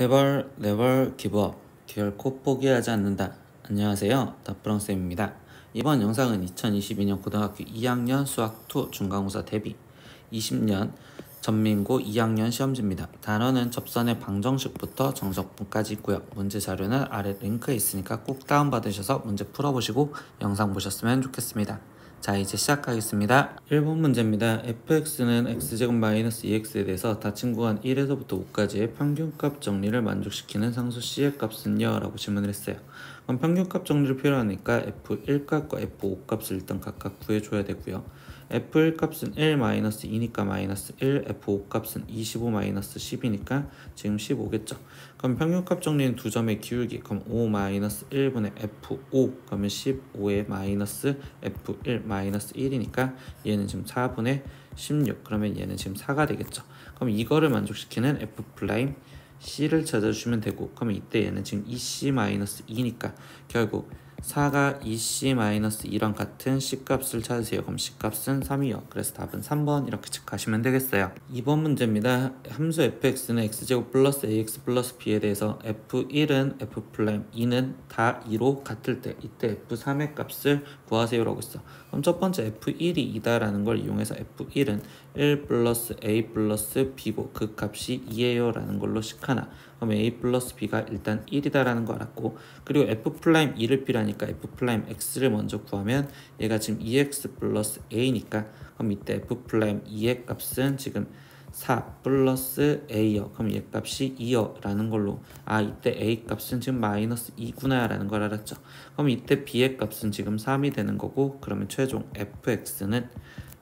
Never give up. 결코 포기하지 않는다. 안녕하세요. 다프랑쌤입니다. 이번 영상은 2022년 고등학교 2학년 수학2 중간고사 대비 20년 전민고 2학년 시험지입니다. 단어는 접선의 방정식부터 정석분까지 있고요. 문제 자료는 아래 링크에 있으니까 꼭 다운받으셔서 문제 풀어보시고 영상 보셨으면 좋겠습니다. 자, 이제 시작하겠습니다. 1번 문제입니다. fx는 x제곱 마이너스 2x에 대해서 닫힌 구간 1에서부터 5까지의 평균값 정리를 만족시키는 상수 c의 값은요? 라고 질문을 했어요. 그럼 평균값 정리를 필요하니까 f1값과 f5 값을 일단 각각 구해줘야 되고요. f1 값은 1 마이너스 2니까 마이너스 1, f5 값은 25 마이너스 10이니까 지금 15겠죠. 그럼 평균값 정리는 두 점의 기울기, 그럼 5 마이너스 1분의 f5, 그러면 15의 마이너스 f1 마이너스 1이니까 얘는 지금 4분의 16, 그러면 얘는 지금 4가 되겠죠. 그럼 이거를 만족시키는 f 프라임 c를 찾아주시면 되고, 그러면 이때 얘는 지금 2c 마이너스 2니까 결국 4가 2c-2랑 같은 c값을 찾으세요. 그럼 c값은 3이요. 그래서 답은 3번 이렇게 체크하시면 되겠어요. 2번 문제입니다. 함수 fx는 x제곱 플러스 ax 플러스 b에 대해서 f1은 f'2는 다 2로 같을 때 이때 f3의 값을 구하세요 라고 했어. 그럼 첫 번째 f1이 2다라는 걸 이용해서 f1은 1 플러스 a 플러스 b고 그 값이 2예요 라는 걸로 식하나, 그럼 a 플러스 b가 일단 1이다라는 거 알았고, 그리고 f'2를 필요하니까 f'x를 먼저 구하면 얘가 지금 2x 플러스 a니까 그럼 이때 f'2의 값은 지금 4 플러스 a요. 그럼 얘 값이 2요 라는 걸로, 이때 a 값은 지금 마이너스 2구나 라는 걸 알았죠. 그럼 이때 b의 값은 지금 3이 되는 거고, 그러면 최종 fx는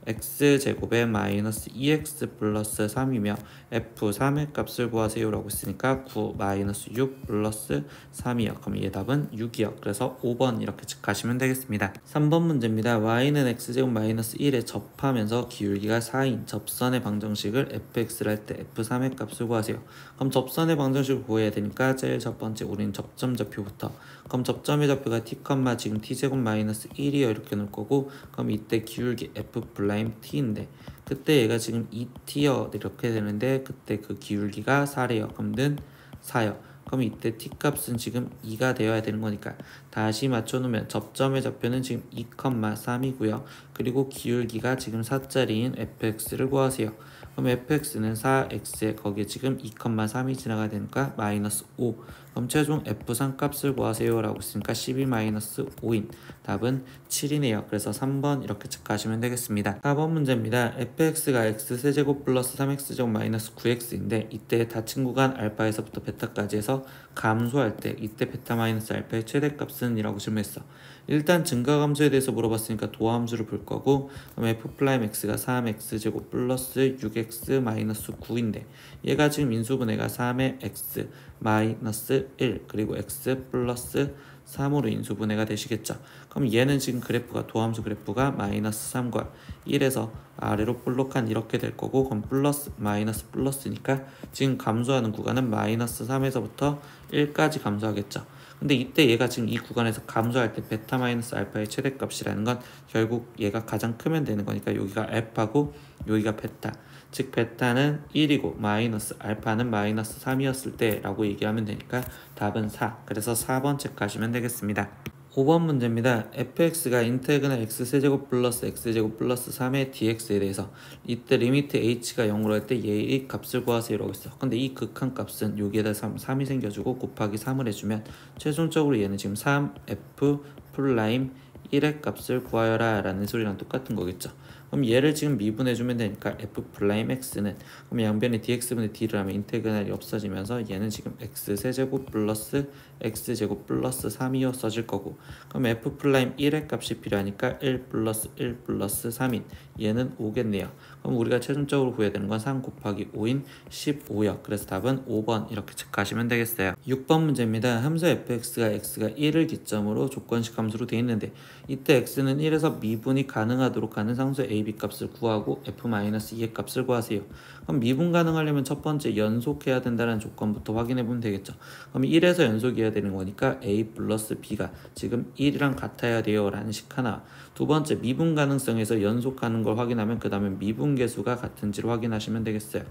x제곱에 마이너스 2x 플러스 3이며 f3의 값을 구하세요 라고 했으니까 9 마이너스 6 플러스 3이요. 그럼 얘 답은 6이요. 그래서 5번 이렇게 체크하시면 되겠습니다. 3번 문제입니다. y는 x제곱 마이너스 1에 접하면서 기울기가 4인 접선의 방정식을 fx를 할 때 f3의 값을 구하세요. 그럼 접선의 방정식을 구해야 되니까 제일 첫 번째 우리는 접점 좌표부터, 그럼 접점의 좌표가 t, 지금 t제곱 마이너스 1이요 이렇게 놓을 거고, 그럼 이때 기울기 f 프라임 t인데 그때 얘가 지금 2t요 이렇게 되는데 그때 그 기울기가 4래요. 그럼 는 4요. 그럼 이때 t 값은 지금 2가 되어야 되는 거니까 다시 맞춰놓으면 접점의 좌표는 지금 2,3이고요. 그리고 기울기가 지금 4짜리인 fx를 구하세요. 그럼 fx는 4x에 거기에 지금 2,3이 지나가야 되니까 마이너스 5. 그럼 최종 f3 값을 구하세요 라고 했으니까 12 마이너스 5인 답은 7이네요. 그래서 3번 이렇게 체크하시면 되겠습니다. 4번 문제입니다. fx가 x세제곱 플러스 3x제곱 마이너스 9x인데 이때 닫힌 구간 알파에서부터 베타까지 해서 감소할 때 이때 베타 마이너스 알파의 최대값은 이라고 질문했어. 일단 증가감소에 대해서 물어봤으니까 도함수를 볼 거고, 그럼 f'x가 3x제곱 플러스 6x 마이너스 9인데 얘가 지금 인수분해가 3의 x 마이너스 1 그리고 x 플러스 3으로 인수분해가 되시겠죠. 그럼 얘는 지금 그래프가 도함수 그래프가 마이너스 3과 1에서 아래로 볼록한 이렇게 될 거고, 그럼 플러스 마이너스 플러스니까 지금 감소하는 구간은 마이너스 3에서부터 1까지 감소하겠죠. 근데 이때 얘가 지금 이 구간에서 감소할 때 베타 마이너스 알파의 최대값이라는 건 결국 얘가 가장 크면 되는 거니까 여기가 알파고 여기가 베타, 즉 베타는 1이고 마이너스 알파는 마이너스 3이었을 때 라고 얘기하면 되니까 답은 4. 그래서 4번 체크하시면 되겠습니다. 5번 문제입니다. fx가 인테그랄 x세제곱 플러스 x제곱 플러스 3의 dx에 대해서 이때 리미트 h가 0으로 할 때 얘의 값을 구하세요 라고 했어. 근데 이 극한 값은 여기에다 3이 생겨주고 곱하기 3을 해주면 최종적으로 얘는 지금 3f 프라임 1의 값을 구하여라 라는 소리랑 똑같은 거겠죠. 그럼 얘를 지금 미분해주면 되니까 f'x는 그럼 양변에 dx분의 d를 하면 인테그랄이 없어지면서 얘는 지금 x세제곱 플러스 x제곱 플러스 3이요 써질 거고, 그럼 f'1의 값이 필요하니까 1 플러스 1 플러스 3인 얘는 5겠네요. 그럼 우리가 최종적으로 구해야 되는 건 3 곱하기 5인 15요. 그래서 답은 5번 이렇게 체크하시면 되겠어요. 6번 문제입니다. 함수 fx가 x가 1을 기점으로 조건식 함수로 되어 있는데 이때 x는 1에서 미분이 가능하도록 하는 상수 ab 값을 구하고 f-2의 값을 구하세요. 그럼 미분 가능하려면 첫 번째 연속해야 된다는 조건부터 확인해 보면 되겠죠. 그럼 1에서 연속이어야 되는 거니까 a 플러스 b가 지금 1이랑 같아야 돼요 라는 식 하나, 두 번째 미분 가능성에서 연속하는 걸 확인하면 그 다음에 미분 계수가 같은지를 확인하시면 되겠어요.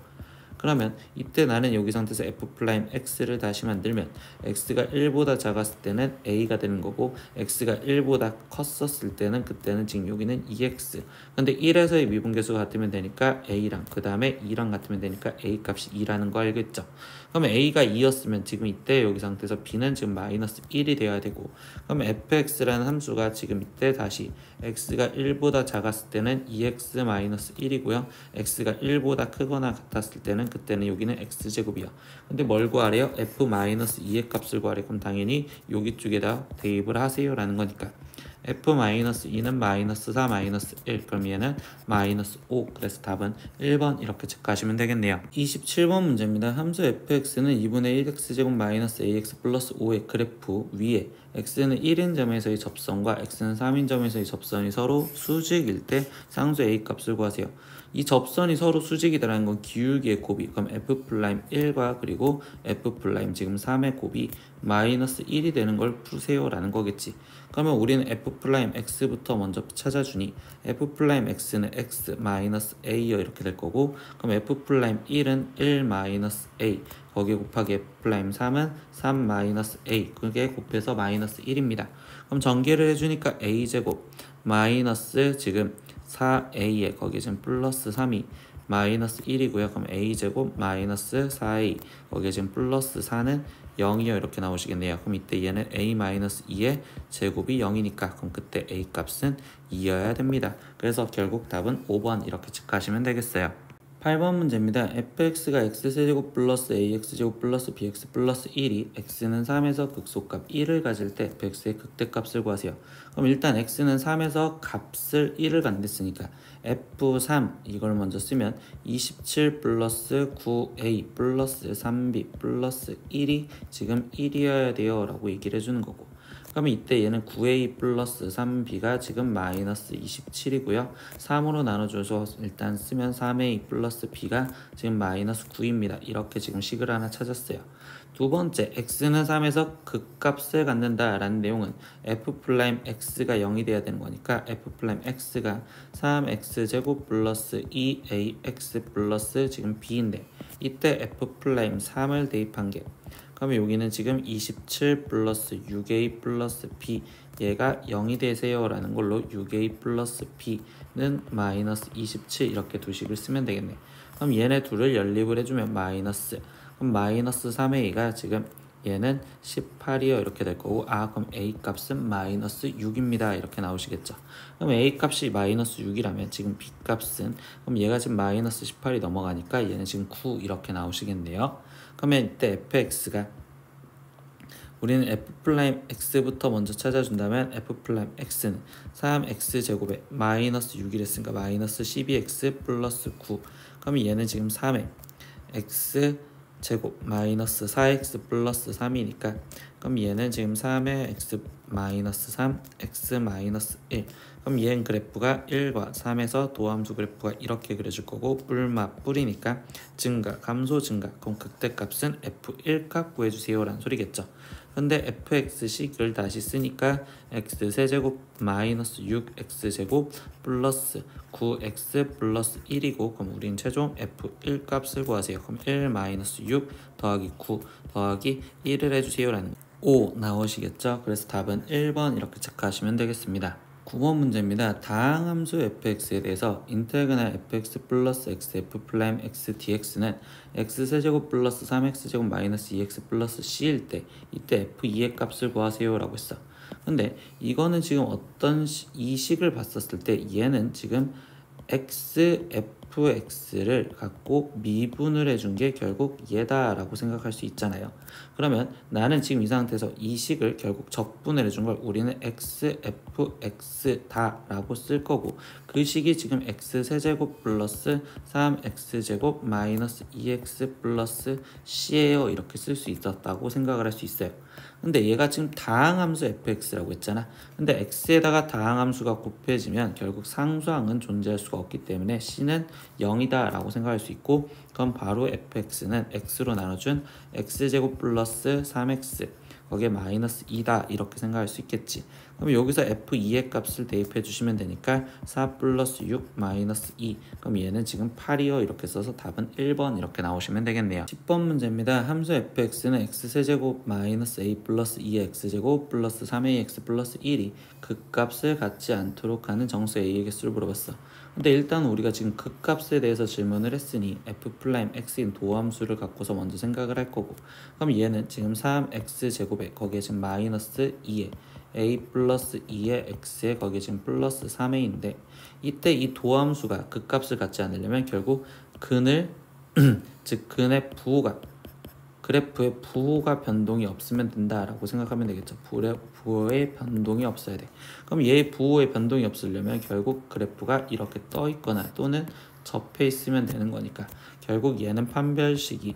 그러면 이때 나는 여기 상태에서 f'x를 다시 만들면 x가 1보다 작았을 때는 a가 되는 거고 x가 1보다 컸었을 때는 그때는 지금 여기는 2x. 근데 1에서의 미분계수가 같으면 되니까 a랑 그 다음에 2랑 같으면 되니까 a 값이 2라는 거 알겠죠? 그러면 a가 2였으면 지금 이때 여기 상태에서 b는 지금 마이너스 1이 돼야 되고, 그러면 fx라는 함수가 지금 이때 다시 x가 1보다 작았을 때는 2x 마이너스 1이고요. x가 1보다 크거나 같았을 때는 그때는 여기는 x제곱이야. 근데 뭘 구하래요? f 마이너스 2의 값을 구하래. 그럼 당연히 여기 쪽에다 대입을 하세요 라는 거니까 f-2는 마이너스 4 마이너스 1, 그럼 얘는 마이너스 5. 그래서 답은 1번 이렇게 체크하시면 되겠네요. 27번 문제입니다. 함수 fx는 2분의 1x제곱 마이너스 ax 플러스 5의 그래프 위에 x는 1인 점에서의 접선과 x는 3인 점에서의 접선이 서로 수직일 때 상수 a 값을 구하세요. 이 접선이 서로 수직이라는 건 기울기의 곱이, 그럼 f'1과 그리고 f' 지금 3의 곱이 마이너스 1이 되는 걸 푸세요 라는 거겠지. 그러면 우리는 f'x부터 먼저 찾아주니 f'x는 x 마이너스 a요 이렇게 될 거고, 그럼 f'1은 1 마이너스 a, 거기에 곱하기 f'3은 3 마이너스 a, 그게 곱해서 마이너스 1입니다. 그럼 전개를 해주니까 a제곱 마이너스 지금 4a에 거기에 지금 플러스 3이 마이너스 1이고요. 그럼 a제곱 마이너스 4a, 거기에 지금 플러스 4는 0이요 이렇게 나오시겠네요. 그럼 이때 얘는 a-2의 제곱이 0이니까 그럼 그때 a 값은 2여야 됩니다. 그래서 결국 답은 5번 이렇게 체크하시면 되겠어요. 8번 문제입니다. fx가 x세제곱 플러스 ax제곱 플러스 bx 플러스 1이 x는 3에서 극소값 1을 가질 때 fx의 극대값을 구하세요. 그럼 일단 x는 3에서 값을 1을 갖냈으니까 f3 이걸 먼저 쓰면 27 플러스 9a 플러스 3b 플러스 1이 지금 1이어야 돼요 라고 얘기를 해주는 거고, 그러면 이때 얘는 9a 플러스 3b가 지금 마이너스 27이고요. 3으로 나눠줘서 일단 쓰면 3a 플러스 b가 지금 마이너스 9입니다. 이렇게 지금 식을 하나 찾았어요. 두 번째, x는 3에서 극값을 갖는다 라는 내용은 f'x가 0이 돼야 되는 거니까 f'x가 3x제곱 플러스 2ax 플러스 지금 b인데 이때 f'3을 대입한 게, 그러면 여기는 지금 27 플러스 6a 플러스 b, 얘가 0이 되세요 라는 걸로 6a 플러스 b는 마이너스 27 이렇게 두 식을 쓰면 되겠네. 그럼 얘네 둘을 연립을 해주면 마이너스, 그럼 마이너스 3a가 지금 얘는 18이요 이렇게 될 거고, 그럼 a 값은 마이너스 6입니다 이렇게 나오시겠죠. 그럼 a 값이 마이너스 6이라면 지금 b 값은, 그럼 얘가 지금 마이너스 18이 넘어가니까 얘는 지금 9 이렇게 나오시겠네요. 그러면 이때 fx가 우리는 f'x부터 먼저 찾아준다면 f'x는 3x제곱에 마이너스 6이랬으니까 마이너스 12x 플러스 9, 그럼 얘는 지금 3에 x제곱 마이너스 4x 플러스 3이니까 그럼 얘는 지금 3에 x 마이너스 3 x 마이너스 1, 그럼 얘는 그래프가 1과 3에서 도함수 그래프가 이렇게 그려질 거고, 뿌리니까 증가 감소 증가, 그럼 극대값은 f1 값 구해주세요 라는 소리겠죠. 근데 fx식을 다시 쓰니까 x세제곱 마이너스 6x제곱 플러스 9x 플러스 1이고, 그럼 우린 최종 f1 값을 구하세요. 그럼 1 마이너스 6 더하기 9 더하기 1을 해주세요 라는 5 나오시겠죠. 그래서 답은 1번 이렇게 체크하시면 되겠습니다. 9번 문제입니다. 다항함수 fx에 대해서 인테그랄 fx 플러스 x f'(x) dx는 x세제곱 플러스 3x제곱 마이너스 2x 플러스 c일 때 이때 f2의 값을 구하세요 라고 했어. 근데 이거는 지금 어떤 이 식을 봤었을 때 얘는 지금 x, fx를 갖고 미분을 해준 게 결국 얘다 라고 생각할 수 있잖아요. 그러면 나는 지금 이 상태에서 이 식을 결국 적분을 해준 걸 우리는 x, fx 다 라고 쓸 거고, 그 식이 지금 x세제곱 플러스 3x제곱 마이너스 2x 플러스 c예요 이렇게 쓸 수 있었다고 생각을 할 수 있어요. 근데 얘가 지금 다항함수 fx라고 했잖아. 근데 x에다가 다항함수가 곱해지면 결국 상수항은 존재할 수가 없기 때문에 c는 0이다 라고 생각할 수 있고, 그럼 바로 fx는 x로 나눠준 x제곱 플러스 3x 거기에 마이너스 2다 이렇게 생각할 수 있겠지. 그럼 여기서 f2의 값을 대입해 주시면 되니까 4 플러스 6 마이너스 2. 그럼 얘는 지금 8이요 이렇게 써서 답은 1번 이렇게 나오시면 되겠네요. 10번 문제입니다. 함수 fx는 x세제곱 마이너스 a 플러스 2의 x제곱 플러스 3ax 플러스 1이 극값을 갖지 않도록 하는 정수 a의 개수를 물어봤어. 근데 일단 우리가 지금 극값에 대해서 질문을 했으니 f'x인 도함수를 갖고서 먼저 생각을 할 거고, 그럼 얘는 지금 3x제곱에 거기에 지금 마이너스 2에 a 플러스 2의 x에 거기에 지금 플러스 3a인데, 이때 이 도함수가 극값을 갖지 않으려면 결국 근을 즉 근의 부호가 그래프의 부호가 변동이 없으면 된다라고 생각하면 되겠죠. 부호의 변동이 없어야 돼. 그럼 얘의 부호의 변동이 없으려면 결국 그래프가 이렇게 떠 있거나 또는 접해 있으면 되는 거니까 결국 얘는 판별식이,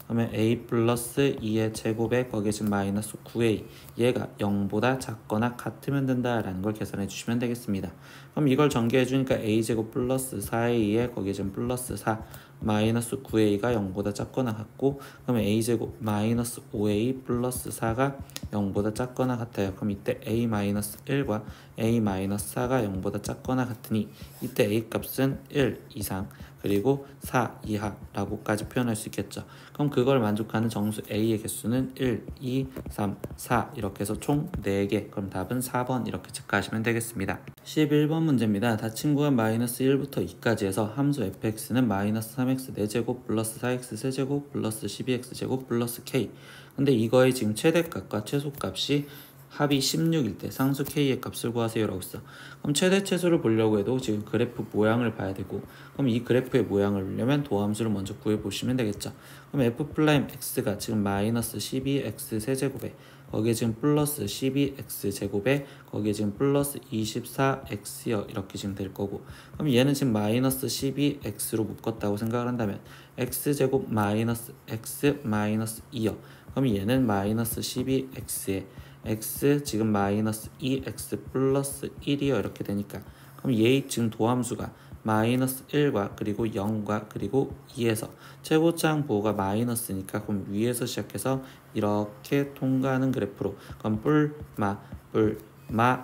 그러면 a 플러스 2의 제곱에 거기에 지금 마이너스 9a, 얘가 0보다 작거나 같으면 된다라는 걸 계산해 주시면 되겠습니다. 그럼 이걸 전개해 주니까 a제곱 플러스 4a에 거기에 지금 플러스 4 마이너스 9a가 0보다 작거나 같고, 그러면 a제곱 마이너스 5a 플러스 4가 0보다 작거나 같아요. 그럼 이때 a 마이너스 1과 a 마이너스 4가 0보다 작거나 같으니 이때 a 값은 1 이상 그리고 4 이하라고까지 표현할 수 있겠죠. 그럼 그걸 만족하는 정수 a의 개수는 1, 2, 3, 4 이렇게 해서 총 4개. 그럼 답은 4번 이렇게 체크하시면 되겠습니다. 11번 문제입니다. 닫힌 구간 마이너스 1부터 2까지 해서 함수 fx는 마이너스 3x 4제곱 플러스 4x 세제곱 플러스 12x제곱 플러스 k. 근데 이거의 지금 최대값과 최소값이 합이 16일 때 상수 k의 값을 구하세요 라고 했어. 그럼 최대 최소를 보려고 해도 지금 그래프 모양을 봐야 되고, 그럼 이 그래프의 모양을 보려면 도함수를 먼저 구해 보시면 되겠죠. 그럼 f'x가 지금 마이너스 12x 세제곱에 거기에 지금 플러스 12x 제곱에 거기에 지금 플러스 24x요 이렇게 지금 될 거고, 그럼 얘는 지금 마이너스 12x로 묶었다고 생각을 한다면 x제곱 마이너스 x 마이너스 2요. 그럼 얘는 마이너스 12x에 x 지금 마이너스 2x 플러스 1이요 이렇게 되니까, 그럼 얘의 지금 도함수가 마이너스 1과 그리고 0과 그리고 2에서 최고차항 부호가 마이너스니까 그럼 위에서 시작해서 이렇게 통과하는 그래프로, 그럼 뿔마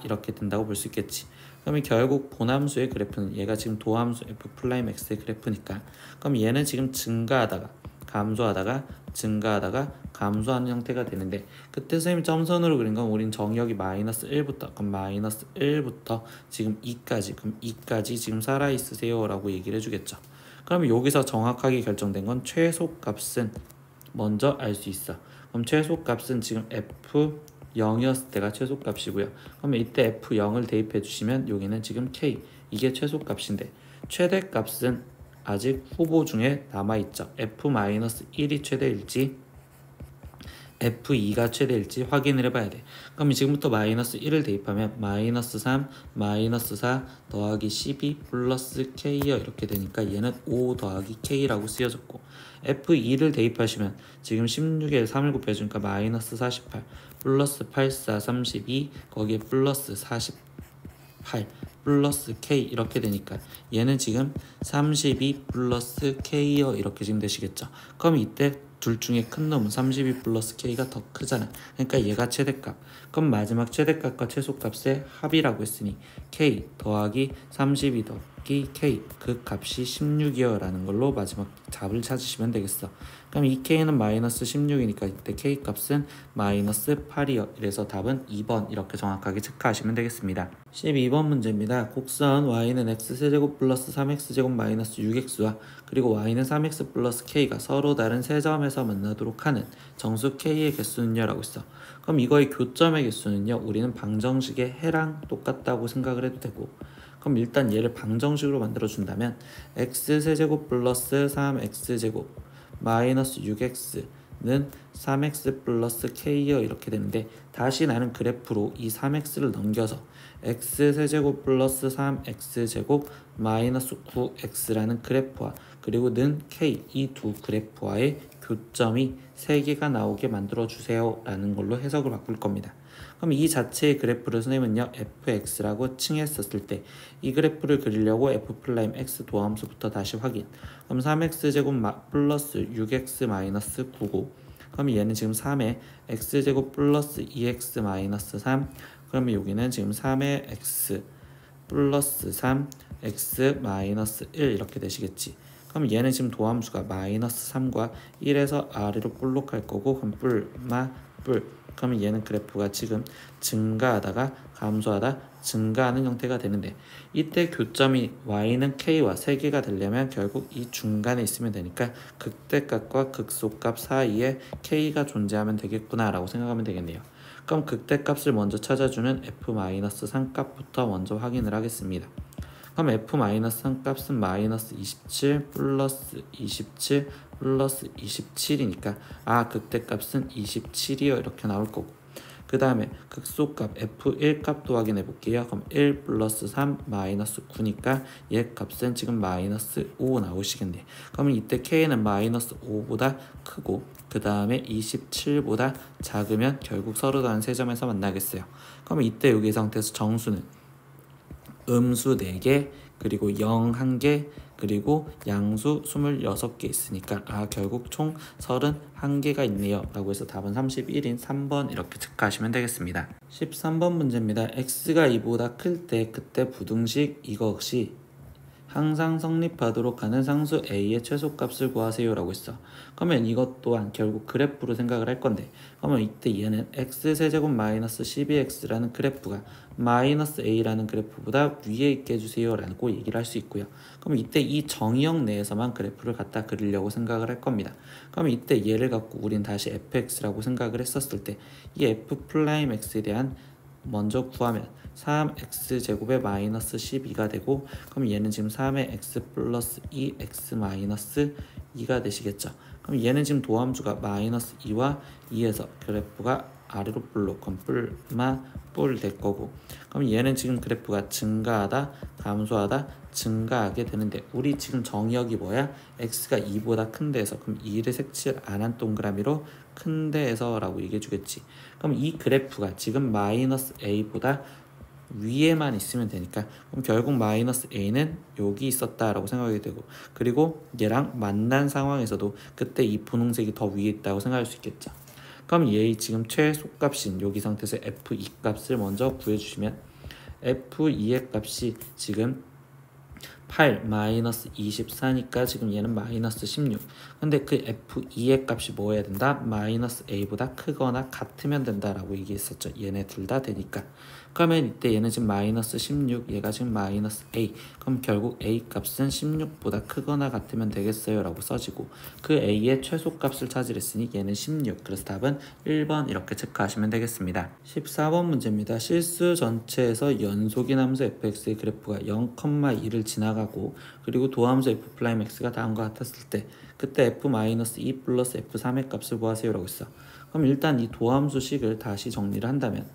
이렇게 된다고 볼 수 있겠지. 그러면 결국 본함수의 그래프는 얘가 지금 도함수 f'x의 그래프니까, 그럼 얘는 지금 증가하다가 감소하다가 증가하다가 감소하는 형태가 되는데, 그때 선생님이 점선으로 그린 건 우린 정역이 마이너스 1부터, 그럼 마이너스 1부터 지금 2까지, 그럼 2까지 지금 살아있으세요 라고 얘기를 해주겠죠. 그럼 여기서 정확하게 결정된 건 최소값은 먼저 알 수 있어. 그럼 최소값은 지금 f0이었을 때가 최소값이고요. 그러면 이때 f0을 대입해 주시면 여기는 지금 k, 이게 최소값인데 최대값은 아직 후보 중에 남아있죠. f-1이 최대일지 f2가 최대일지 확인을 해봐야 돼. 그럼 지금부터 마이너스 1을 대입하면 마이너스 3, 마이너스 4 더하기 12 플러스 k요 이렇게 되니까 얘는 5 더하기 k라고 쓰여졌고, f2를 대입하시면 지금 16에 3을 곱해주니까 마이너스 48 플러스 84 32 거기에 플러스 48 플러스 k 이렇게 되니까 얘는 지금 32 플러스 k요 이렇게 지금 되시겠죠. 그럼 이때 둘 중에 큰 놈은 32 플러스 k가 더 크잖아. 그러니까 얘가 최대값. 그럼 마지막 최대값과 최소값의 합이라고 했으니 k 더하기 32 더하기 k 그 값이 16이요 라는 걸로 마지막 답을 찾으시면 되겠어. 그럼 이 k는 마이너스 16이니까 이때 k 값은 마이너스 8이요. 이래서 답은 2번 이렇게 정확하게 체크하시면 되겠습니다. 12번 문제입니다. 곡선 y는 x세제곱 플러스 3x제곱 마이너스 6x와 그리고 y는 3x 플러스 k가 서로 다른 세 점에서 만나도록 하는 정수 k의 개수는요 라고 했어. 그럼 이거의 교점의 개수는요 우리는 방정식의 해랑 똑같다고 생각을 해도 되고, 그럼 일단 얘를 방정식으로 만들어 준다면 x세제곱 플러스 3x제곱 마이너스 6x는 3x 플러스 k요 이렇게 되는데, 다시 나는 그래프로 이 3x를 넘겨서 x세제곱 플러스 3x제곱 마이너스 9x라는 그래프와 그리고 는 k 이 두 그래프와의 교점이 3개가 나오게 만들어 주세요 라는 걸로 해석을 바꿀 겁니다. 그럼 이 자체의 그래프를 선생님은요 fx라고 칭했었을 때 이 그래프를 그리려고 f'x 도함수부터 다시 확인. 그럼 3x제곱 플러스 6x 마이너스 9고 그럼 얘는 지금 3의 x제곱 플러스 2x 마이너스 3. 그러면 여기는 지금 3의 x 플러스 3 x 마이너스 1 이렇게 되시겠지. 그럼 얘는 지금 도함수가 마이너스 3과 1에서 아래로 볼록할 거고, 그럼 뿔. 그러면 얘는 그래프가 지금 증가하다가 감소하다 증가하는 형태가 되는데, 이때 교점이 y는 k와 3개가 되려면 결국 이 중간에 있으면 되니까 극대값과 극소값 사이에 k가 존재하면 되겠구나 라고 생각하면 되겠네요. 그럼 극대값을 먼저 찾아주는 f-3 값부터 먼저 확인을 하겠습니다. 그럼 f-3 값은 마이너스 27 플러스 27 플러스 27이니까 극대값은 27이요 이렇게 나올 거고, 그 다음에 극소값 f1 값도 확인해 볼게요. 그럼 1 플러스 3 마이너스 9니까 얘 값은 지금 마이너스 5 나오시겠네. 그러면 이때 k는 마이너스 5보다 크고 그 다음에 27보다 작으면 결국 서로 다른 세 점에서 만나겠어요. 그러면 이때 여기 상태에서 정수는 음수 4개, 그리고 0 1개, 그리고 양수 26개 있으니까 결국 총 31개가 있네요 라고 해서 답은 31인 3번 이렇게 체크하시면 되겠습니다. 13번 문제입니다. x가 2보다 클 때 그때 부등식 이것이 항상 성립하도록 하는 상수 a의 최소값을 구하세요 라고 했어. 그러면 이것 또한 결국 그래프로 생각을 할 건데, 그러면 이때 얘는 x세제곱 마이너스 12x라는 그래프가 마이너스 a라는 그래프보다 위에 있게 해주세요 라고 얘기를 할 수 있고요. 그럼 이때 이 정의역 내에서만 그래프를 갖다 그리려고 생각을 할 겁니다. 그러면 이때 얘를 갖고 우린 다시 fx라고 생각을 했었을 때 이 f'x에 대한 먼저 구하면 3x제곱에 마이너스 12가 되고, 그럼 얘는 지금 3의 x 플러스 2x 마이너스 2가 되시겠죠. 그럼 얘는 지금 도함수가 마이너스 2와 2에서 그래프가 아래로 볼록, 그럼 뿔 될 거고, 그럼 얘는 지금 그래프가 증가하다 감소하다 증가하게 되는데, 우리 지금 정의역이 뭐야? x가 2보다 큰 데에서, 그럼 2를 색칠 안 한 동그라미로 큰 데에서 라고 얘기해 주겠지. 그럼 이 그래프가 지금 마이너스 a보다 위에만 있으면 되니까, 그럼 결국 마이너스 a는 여기 있었다라고 생각하게 되고, 그리고 얘랑 만난 상황에서도 그때 이 분홍색이 더 위에 있다고 생각할 수 있겠죠. 그럼 얘의 지금 최소값인 여기 상태에서 f2 값을 먼저 구해주시면, f2의 값이 지금 8 마이너스 24니까 지금 얘는 마이너스 16. 근데 그 f2의 값이 뭐 해야 된다? 마이너스 a보다 크거나 같으면 된다라고 얘기했었죠. 얘네 둘 다 되니까. 그러면 이때 얘는 지금 마이너스 16, 얘가 지금 마이너스 a. 그럼 결국 a 값은 16보다 크거나 같으면 되겠어요 라고 써지고, 그 a의 최소값을 찾으랬으니 얘는 16. 그래서 답은 1번 이렇게 체크하시면 되겠습니다. 14번 문제입니다. 실수 전체에서 연속인 함수 fx의 그래프가 0,2를 지나가고, 그리고 도함수 f'x가 다음과 같았을 때 그때 f-2 플러스 f3의 값을 구하세요 라고 했어. 그럼 일단 이 도함수식을 다시 정리를 한다면,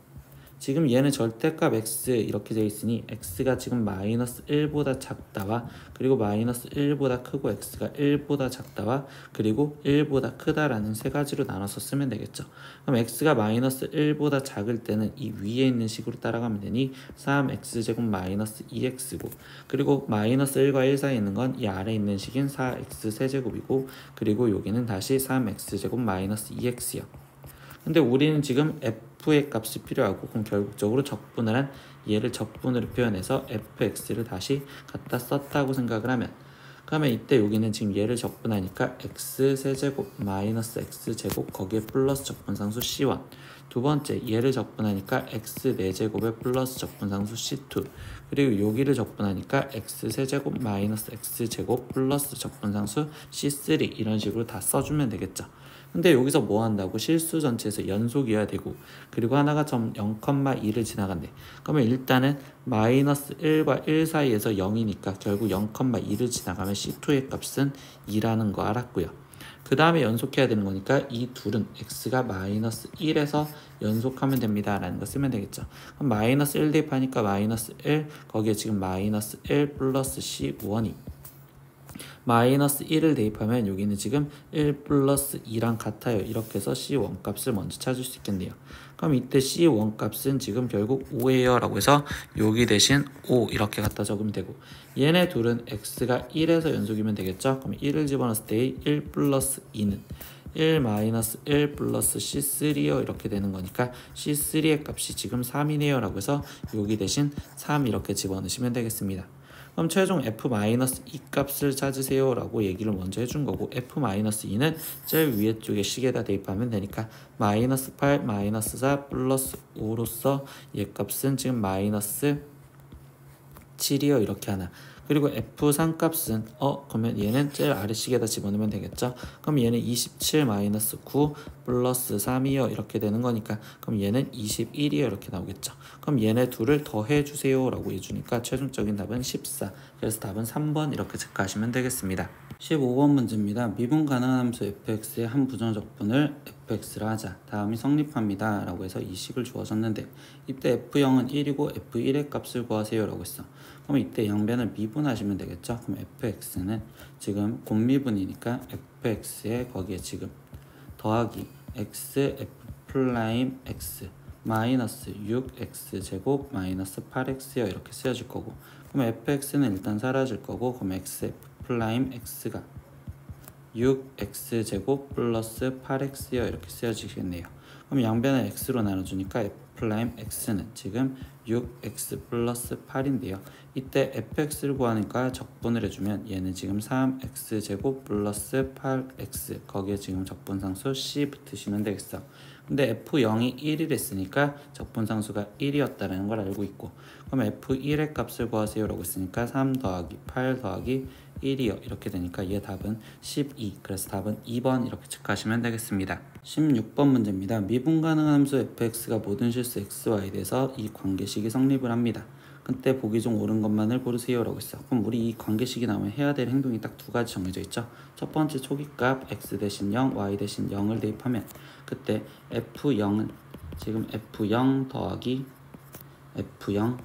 지금 얘는 절대값 x 이렇게 되어 있으니 x가 지금 마이너스 1보다 작다와, 그리고 마이너스 1보다 크고 x가 1보다 작다와, 그리고 1보다 크다라는 세 가지로 나눠서 쓰면 되겠죠. 그럼 x가 마이너스 1보다 작을 때는 이 위에 있는 식으로 따라가면 되니 3x제곱 마이너스 2x고, 그리고 마이너스 1과 1 사이에 있는 건 이 아래에 있는 식인 4x 세제곱이고, 그리고 여기는 다시 3x제곱 마이너스 2x요. 근데 우리는 지금 f의 값이 필요하고, 그럼 결국적으로 적분을 한 얘를 적분으로 표현해서 fx를 다시 갖다 썼다고 생각을 하면, 그러면 이때 여기는 지금 얘를 적분하니까 x세제곱 마이너스 x제곱 거기에 플러스 적분상수 c1, 두 번째 얘를 적분하니까 x4제곱에 플러스 적분상수 c2, 그리고 여기를 적분하니까 x세제곱 마이너스 x제곱 플러스 적분상수 c3, 이런 식으로 다 써주면 되겠죠. 근데 여기서 뭐 한다고? 실수 전체에서 연속이어야 되고, 그리고 하나가 점 0,2를 지나간대. 그러면 일단은 마이너스 1과 1 사이에서 0이니까 결국 0,2를 지나가면 C2의 값은 2라는 거 알았고요. 그 다음에 연속해야 되는 거니까 이 둘은 x가 마이너스 1에서 연속하면 됩니다 라는 거 쓰면 되겠죠. 그럼 마이너스 1 대입하니까 마이너스 1, 거기에 지금 마이너스 1 플러스 C1이 마이너스 1을 대입하면 여기는 지금 1 플러스 2랑 같아요. 이렇게 해서 C1 값을 먼저 찾을 수 있겠네요. 그럼 이때 C1 값은 지금 결국 5예요 라고 해서 여기 대신 5 이렇게 갖다 적으면 되고, 얘네 둘은 x가 1에서 연속이면 되겠죠. 그럼 1을 집어넣었을 때 1 플러스 2는 1 마이너스 1 플러스 C3요 이렇게 되는 거니까 C3의 값이 지금 3이네요 라고 해서 여기 대신 3 이렇게 집어넣으시면 되겠습니다. 그럼 최종 F-2 값을 찾으세요 라고 얘기를 먼저 해준 거고, F-2는 제일 위에 쪽에 식에다 대입하면 되니까 마이너스 8 마이너스 4 플러스 5로서 얘 값은 지금 마이너스 7이요 이렇게 하나. 그리고 F3 값은 그러면 얘는 제일 아래식에다 집어넣으면 되겠죠. 그럼 얘는 27 마이너스 9 플러스 3이요 이렇게 되는 거니까 그럼 얘는 21이요 이렇게 나오겠죠. 그럼 얘네 둘을 더해 주세요 라고 해주니까 최종적인 답은 14. 그래서 답은 3번 이렇게 체크하시면 되겠습니다. 15번 문제입니다. 미분 가능한 함수 fx의 한 부정적분을 fx를 하자. 다음이 성립합니다 라고 해서 이 식을 주어졌는데, 이때 f0은 1이고 f1의 값을 구하세요 라고 했어. 그럼 이때 양변을 미분하시면 되겠죠. 그럼 fx는 지금 곱미분이니까 fx에 거기에 지금 더하기 x f 플라임 x 마이너스 6x제곱 마이너스 8x요 이렇게 쓰여질 거고, 그럼 fx는 일단 사라질 거고, 그럼 x f 플라임 x가 6x제곱 플러스 8x요 이렇게 쓰여지겠네요. 그럼 양변을 x로 나눠주니까 f 플라임 x는 지금 6x 플러스 8인데요. 이때 fx를 구하니까 적분을 해주면 얘는 지금 3x제곱 플러스 8x, 거기에 지금 적분상수 c 붙으시면 되겠어. 근데 f0이 1이랬으니까 적분상수가 1이었다는 걸 알고 있고, 그럼 f1의 값을 구하세요 라고 했으니까 3 더하기 8 더하기 1이요 이렇게 되니까 얘 답은 12. 그래서 답은 2번 이렇게 체크하시면 되겠습니다. 16번 문제입니다. 미분 가능한 함수 fx가 모든 실수 xy에 대해서 이 관계식이 성립을 합니다. 그때 보기 중 옳은 것만을 고르세요 라고 했어. 그럼 우리 이 관계식이 나오면 해야 될 행동이 딱 두 가지 정해져 있죠. 첫 번째 초기값 x 대신 0, y 대신 0을 대입하면 그때 f0은 지금 f0 더하기 f0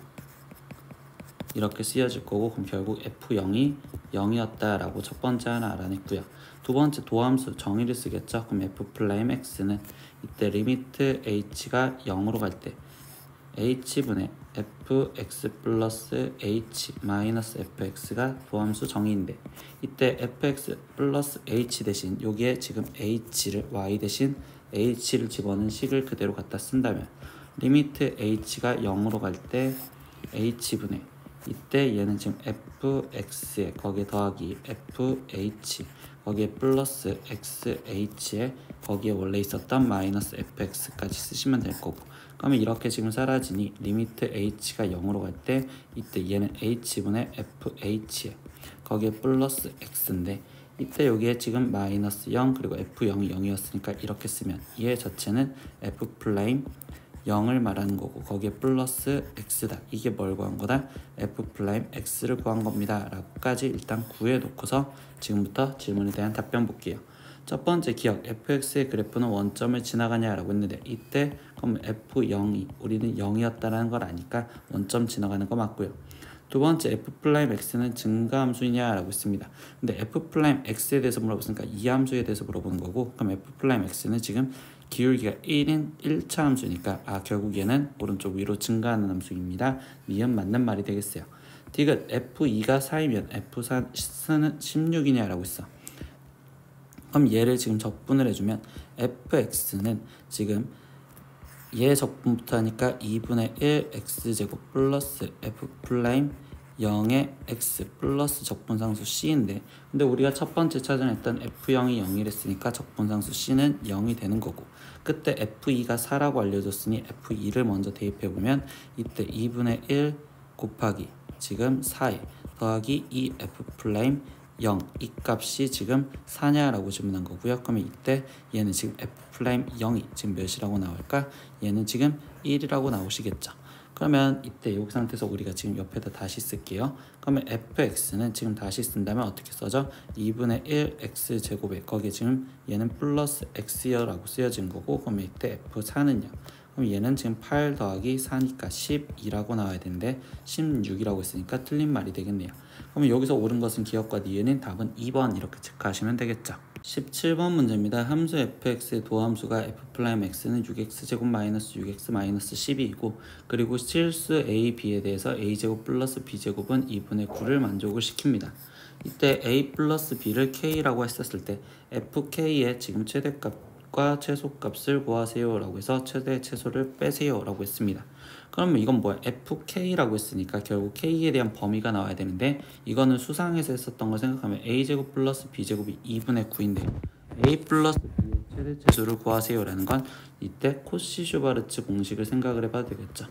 이렇게 쓰여질 거고, 그럼 결국 f0이 0이었다라고 첫 번째 하나 알아냈고요. 두 번째 도함수 정의를 쓰겠죠. 그럼 f 플라임 x는 이때 리미트 h가 0으로 갈 때 h분의 fx 플러스 h 마이너스 fx가 도함수 정의인데, 이때 fx 플러스 h 대신 여기에 지금 h를 y 대신 h를 집어넣은 식을 그대로 갖다 쓴다면 리미트 h가 0으로 갈 때 h분의 이때 얘는 지금 fx에 거기에 더하기 fh 거기에 플러스 xh에 거기에 원래 있었던 마이너스 fx까지 쓰시면 될 거고, 그러면 이렇게 지금 사라지니 리미트 h가 0으로 갈 때 이때 얘는 h분의 fh에 거기에 플러스 x인데, 이때 여기에 지금 마이너스 0 그리고 f0이 0이었으니까 이렇게 쓰면 얘 자체는 f 플라임 0을 말하는 거고, 거기에 플러스 x다. 이게 뭘 구한 거다? f 플라임 x를 구한 겁니다 라고까지 일단 구해 놓고서 지금부터 질문에 대한 답변 볼게요. 첫 번째 기억, fx의 그래프는 원점을 지나가냐 라고 했는데, 이때 그럼 f0이 우리는 0이었다는 걸 아니까 원점 지나가는 거 맞고요. 두 번째 f 플라임 x는 증가함수이냐 라고 했습니다. 근데 f 플라임 x에 대해서 물어봤으니까 이 함수에 대해서 물어보는 거고, 그럼 f 플라임 x는 지금 기울기가 1인 1차 함수니까 결국 얘는 오른쪽 위로 증가하는 함수입니다. 니은 맞는 말이 되겠어요. 디귿 f2가 4이면 f4는 16이냐 라고 했어. 그럼 얘를 지금 적분을 해주면 fx는 지금 얘 적분부터 하니까 2분의 1 x제곱 플러스 f 플라임 0의 x 플러스 적분상수 c인데, 근데 우리가 첫 번째 찾아냈던 f0이 0이랬으니까 적분상수 c는 0이 되는 거고, 그때 f2가 4라고 알려줬으니 f2를 먼저 대입해보면 이때 2분의 1 곱하기 지금 4에 더하기 2f 플라임 0, 이 값이 지금 4냐라고 질문한 거고요. 그러면 이때 얘는 지금 f 플라임 0이 지금 몇이라고 나올까? 얘는 지금 1이라고 나오시겠죠. 그러면 이때 이 상태에서 우리가 지금 옆에다 다시 쓸게요. 그러면 fx는 지금 다시 쓴다면 어떻게 써져? 2분의 1 x제곱에 거기에 지금 얘는 플러스 x여라고 쓰여진 거고, 그러면 이때 f4는요. 그럼 얘는 지금 8 더하기 4니까 12라고 나와야 되는데 16이라고 했으니까 틀린 말이 되겠네요. 그러면 여기서 옳은 것은 기억과 니은인 답은 2번 이렇게 체크하시면 되겠죠. 17번 문제입니다. 함수 fx의 도함수가 f'x는 6x제곱 마이너스 6x 마이너스 12이고, 그리고 실수 a, b에 대해서 a제곱 플러스 b제곱은 2분의 9를 만족을 시킵니다. 이때 a 플러스 b를 k라고 했었을 때 fk의 지금 최대값과 최소값을 구하세요 라고 해서 최대 최소를 빼세요 라고 했습니다. 그러면 이건 뭐야? fk라고 했으니까 결국 k에 대한 범위가 나와야 되는데, 이거는 수상에서 했었던 거 생각하면 a제곱 플러스 b제곱이 2분의 9인데 a 플러스 b의 최대 최소를 구하세요 라는 건 이때 코시 슈바르츠 공식을 생각을 해봐도 되겠죠.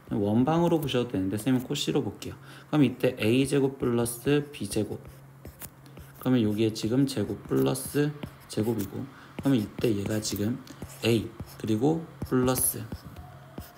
원방으로 보셔도 되는데 쌤은 코시로 볼게요. 그럼 이때 a제곱 플러스 b제곱, 그러면 여기에 지금 제곱 플러스 제곱이고, 그러면 이때 얘가 지금 a 그리고 플러스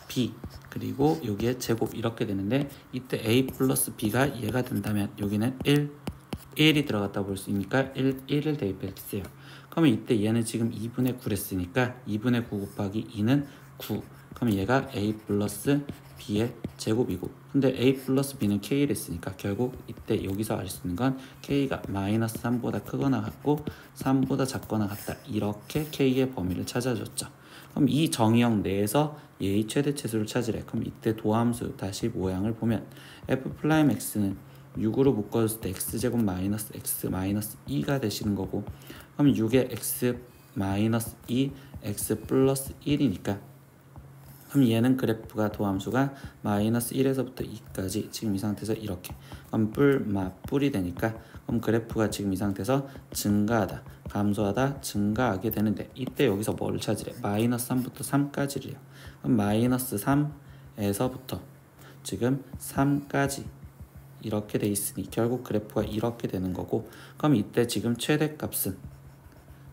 b 그리고 여기에 제곱 이렇게 되는데, 이때 a 플러스 b가 얘가 된다면 여기는 1이 들어갔다 볼 수 있으니까 1을 대입했어요. 그러면 이때 얘는 지금 2분의 9를 했으니까 2분의 9 곱하기 2는 9. 그럼 얘가 a 플러스 b의 제곱이고, 근데 a 플러스 b는 k를 했으니까 결국 이때 여기서 알 수 있는 건 k가 마이너스 3보다 크거나 같고 3보다 작거나 같다, 이렇게 k의 범위를 찾아줬죠. 그럼 이 정의형 내에서 얘의 최대 최소를 찾으래. 그럼 이때 도함수 다시 모양을 보면 f 프라임 x는 6으로 묶어줬을 때 x제곱 마이너스 x 마이너스 2가 되시는 거고, 그럼 6에 x 마이너스 2 x 플러스 1이니까 그럼 얘는 그래프가 도함수가 마이너스 1에서부터 2까지 지금 이 상태에서 이렇게, 그럼 뿔이 되니까 그럼 그래프가 지금 이 상태에서 증가하다 감소하다 증가하게 되는데, 이때 여기서 뭐를 찾으래? 마이너스 3부터 3까지래요. 그럼 마이너스 3에서부터 지금 3까지 이렇게 돼 있으니 결국 그래프가 이렇게 되는 거고, 그럼 이때 지금 최대값은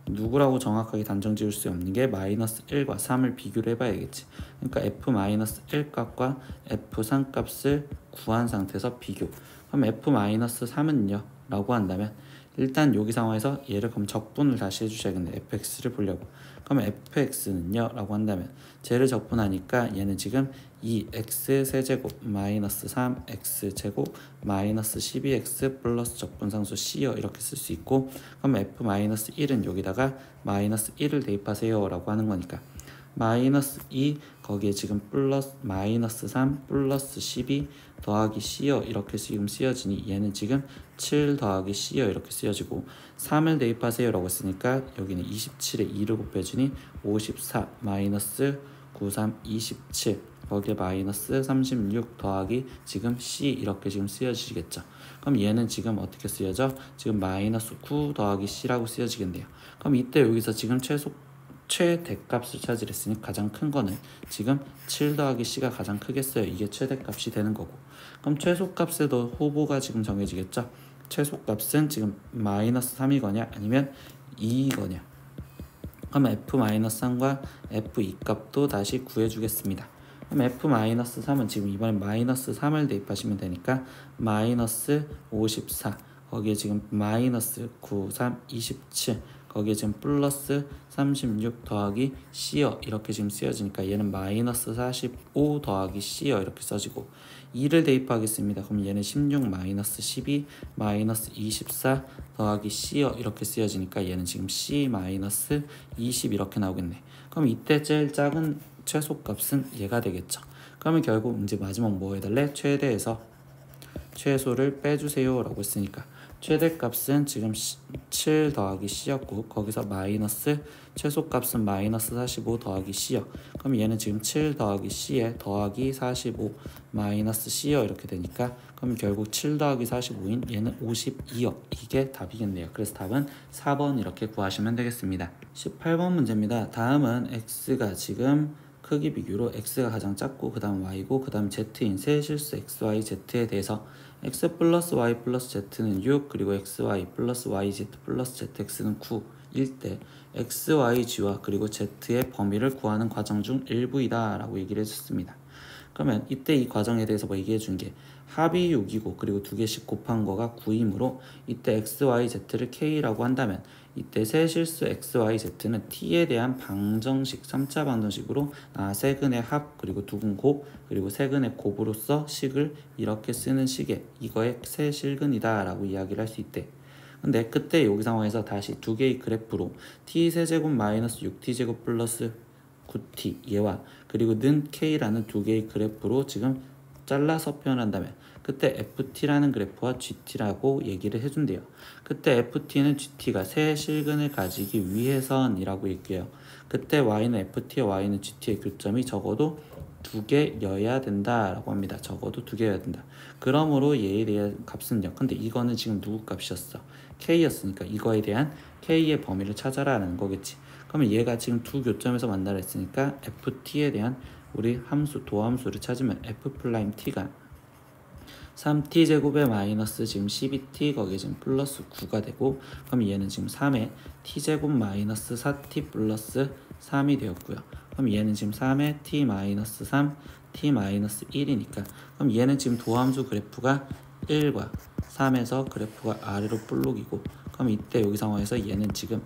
누구라고 정확하게 단정 지을 수 없는 게 마이너스 1과 3을 비교를 해봐야겠지. 그러니까 f-1 값과 f3 값을 구한 상태에서 비교. 그럼 f-3은요? 라고 한다면 일단 여기 상황에서 얘를 그럼 적분을 다시 해주셔야겠네. fx를 보려고. 그러면 fx는요? 라고 한다면 쟤를 적분하니까 얘는 지금 2x 세제곱 마이너스 3x 제곱 마이너스 12x 플러스 적분상수 c요 이렇게 쓸 수 있고, 그럼 f-1은 여기다가 마이너스 1을 대입하세요 라고 하는 거니까 마이너스 2 거기에 지금 플러스 마이너스 3 플러스 12 더하기 c요 이렇게 지금 쓰여지니 얘는 지금 7 더하기 c요 이렇게 쓰여지고, 3을 대입하세요 라고 했으니까 여기는 27에 2를 곱해주니 54 마이너스 93 27 거기에 마이너스 36 더하기 지금 c 이렇게 지금 쓰여지겠죠. 그럼 얘는 지금 어떻게 쓰여져? 지금 마이너스 9 더하기 c라고 쓰여지겠네요. 그럼 이때 여기서 지금 최대값을 찾으랬으니 가장 큰 거는 지금 7 더하기 c가 가장 크겠어요. 이게 최대값이 되는 거고, 그럼 최소값에도 후보가 지금 정해지겠죠. 최소값은 지금 마이너스 3이거냐 아니면 2이거냐. 그럼 f-3과 f2 값도 다시 구해주겠습니다. 그럼 f-3은 지금 이번엔 마이너스 3을 대입하시면 되니까 마이너스 54 거기에 지금 마이너스 9, 3, 27 거기에 지금 플러스 36 더하기 c요 이렇게 지금 쓰여지니까 얘는 마이너스 45 더하기 c요 이렇게 써지고, 2를 대입하겠습니다. 그럼 얘는 16 마이너스 12 마이너스 24 더하기 c요 이렇게 쓰여지니까 얘는 지금 c 마이너스 20 이렇게 나오겠네. 그럼 이때 제일 작은 최소값은 얘가 되겠죠. 그러면 결국 이제 마지막 뭐 해달래? 최대에서 최소를 빼주세요 라고 했으니까 최대값은 지금 7 더하기 c였고, 거기서 마이너스 최소값은 마이너스 45 더하기 c요. 그럼 얘는 지금 7 더하기 c에 더하기 45 마이너스 c요 이렇게 되니까 그럼 결국 7 더하기 45인 얘는 52요. 이게 답이겠네요. 그래서 답은 4번 이렇게 구하시면 되겠습니다. 18번 문제입니다. 다음은 x가 지금 크기 비교로 x가 가장 작고 그 다음 y고 그 다음 z인 세 실수 x, y, z에 대해서 x 플러스 y 플러스 z는 6 그리고 x, y 플러스 y, z 플러스 zx는 9일 때 x, y, g와 그리고 z의 범위를 구하는 과정 중 일부이다 라고 얘기를 해줬습니다. 그러면 이때 이 과정에 대해서 뭐 얘기해 준 게 합이 6이고 그리고 두 개씩 곱한 거가 9이므로 이때 x, y, z를 k라고 한다면 이때 세 실수 x, y, z는 t에 대한 방정식 3차 방정식으로 세근의 합 그리고 두근 곱 그리고 세근의 곱으로서 식을 이렇게 쓰는 식에 이거의 세 실근이다 라고 이야기를 할 수 있대. 근데 그때 여기 상황에서 다시 두 개의 그래프로 t 세제곱 마이너스 6t제곱 플러스 9t 얘와 그리고 는 k라는 두 개의 그래프로 지금 잘라서 표현한다면 그때 ft라는 그래프와 gt라고 얘기를 해준대요. 그때 ft는 gt가 세 실근을 가지기 위해선이라고 얘기해요. 그때 y는 ft와 y는 gt의 교점이 적어도 2개여야 된다라고 합니다. 적어도 2개여야 된다. 그러므로 얘에 대한 값은요. 근데 이거는 지금 누구 값이었어? k였으니까 이거에 대한 k의 범위를 찾아라라는 거겠지. 그러면 얘가 지금 두 교점에서 만나라 했으니까 ft에 대한 우리 함수, 도함수를 찾으면 f't가 3t 제곱에 마이너스 지금 12t 거기에 지금 플러스 9가 되고, 그럼 얘는 지금 3에 t 제곱 마이너스 4t 플러스 3이 되었고요. 그럼 얘는 지금 3에 t 마이너스 3 t 마이너스 1이니까 그럼 얘는 지금 도함수 그래프가 1과 3에서 그래프가 아래로 볼록이고, 그럼 이때 여기 상황에서 얘는 지금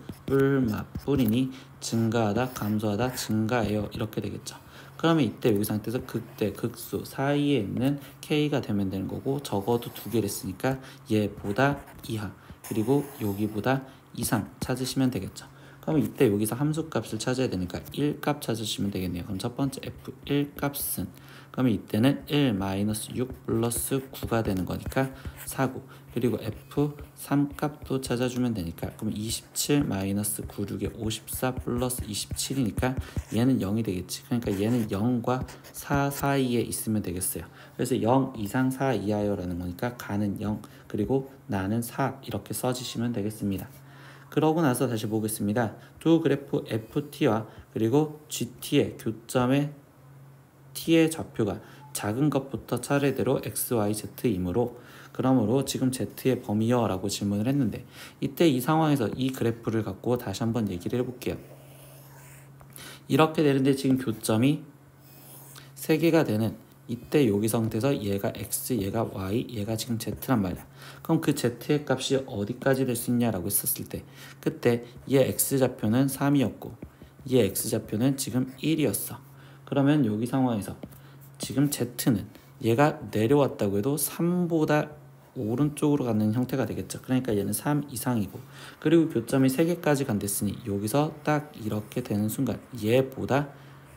뿔이니 증가하다 감소하다 증가해요 이렇게 되겠죠. 그러면 이때 여기 상태에서 극대 극수 사이에 있는 k가 되면 되는 거고, 적어도 2개를 했으니까 얘보다 이하 그리고 여기보다 이상 찾으시면 되겠죠. 그러면 이때 여기서 함수값을 찾아야 되니까 1값 찾으시면 되겠네요. 그럼 첫 번째 f1 값은, 그러면 이때는 1-6 플러스 9가 되는 거니까 4고, 그리고 f3 값도 찾아주면 되니까 그럼 27-9, 6에 54 플러스 27이니까 얘는 0이 되겠지. 그러니까 얘는 0과 4 사이에 있으면 되겠어요. 그래서 0 이상 4 이하요 라는 거니까 가는 0 그리고 나는 4 이렇게 써주시면 되겠습니다. 그러고 나서 다시 보겠습니다. 두 그래프 ft와 그리고 gt의 교점의 t의 좌표가 작은 것부터 차례대로 x, y, z이므로, 그러므로 지금 z의 범위여 라고 질문을 했는데, 이때 이 상황에서 이 그래프를 갖고 다시 한번 얘기를 해볼게요. 이렇게 되는데 지금 교점이 3개가 되는 이때 여기 상태에서 얘가 x, 얘가 y, 얘가 지금 z란 말이야. 그럼 그 z의 값이 어디까지 될 수 있냐라고 했었을 때, 그때 얘 x좌표는 3이었고 얘 x좌표는 지금 1이었어. 그러면 여기 상황에서 지금 z는 얘가 내려왔다고 해도 3보다 오른쪽으로 가는 형태가 되겠죠. 그러니까 얘는 3 이상이고, 그리고 교점이 3개까지 간댔으니 여기서 딱 이렇게 되는 순간 얘보다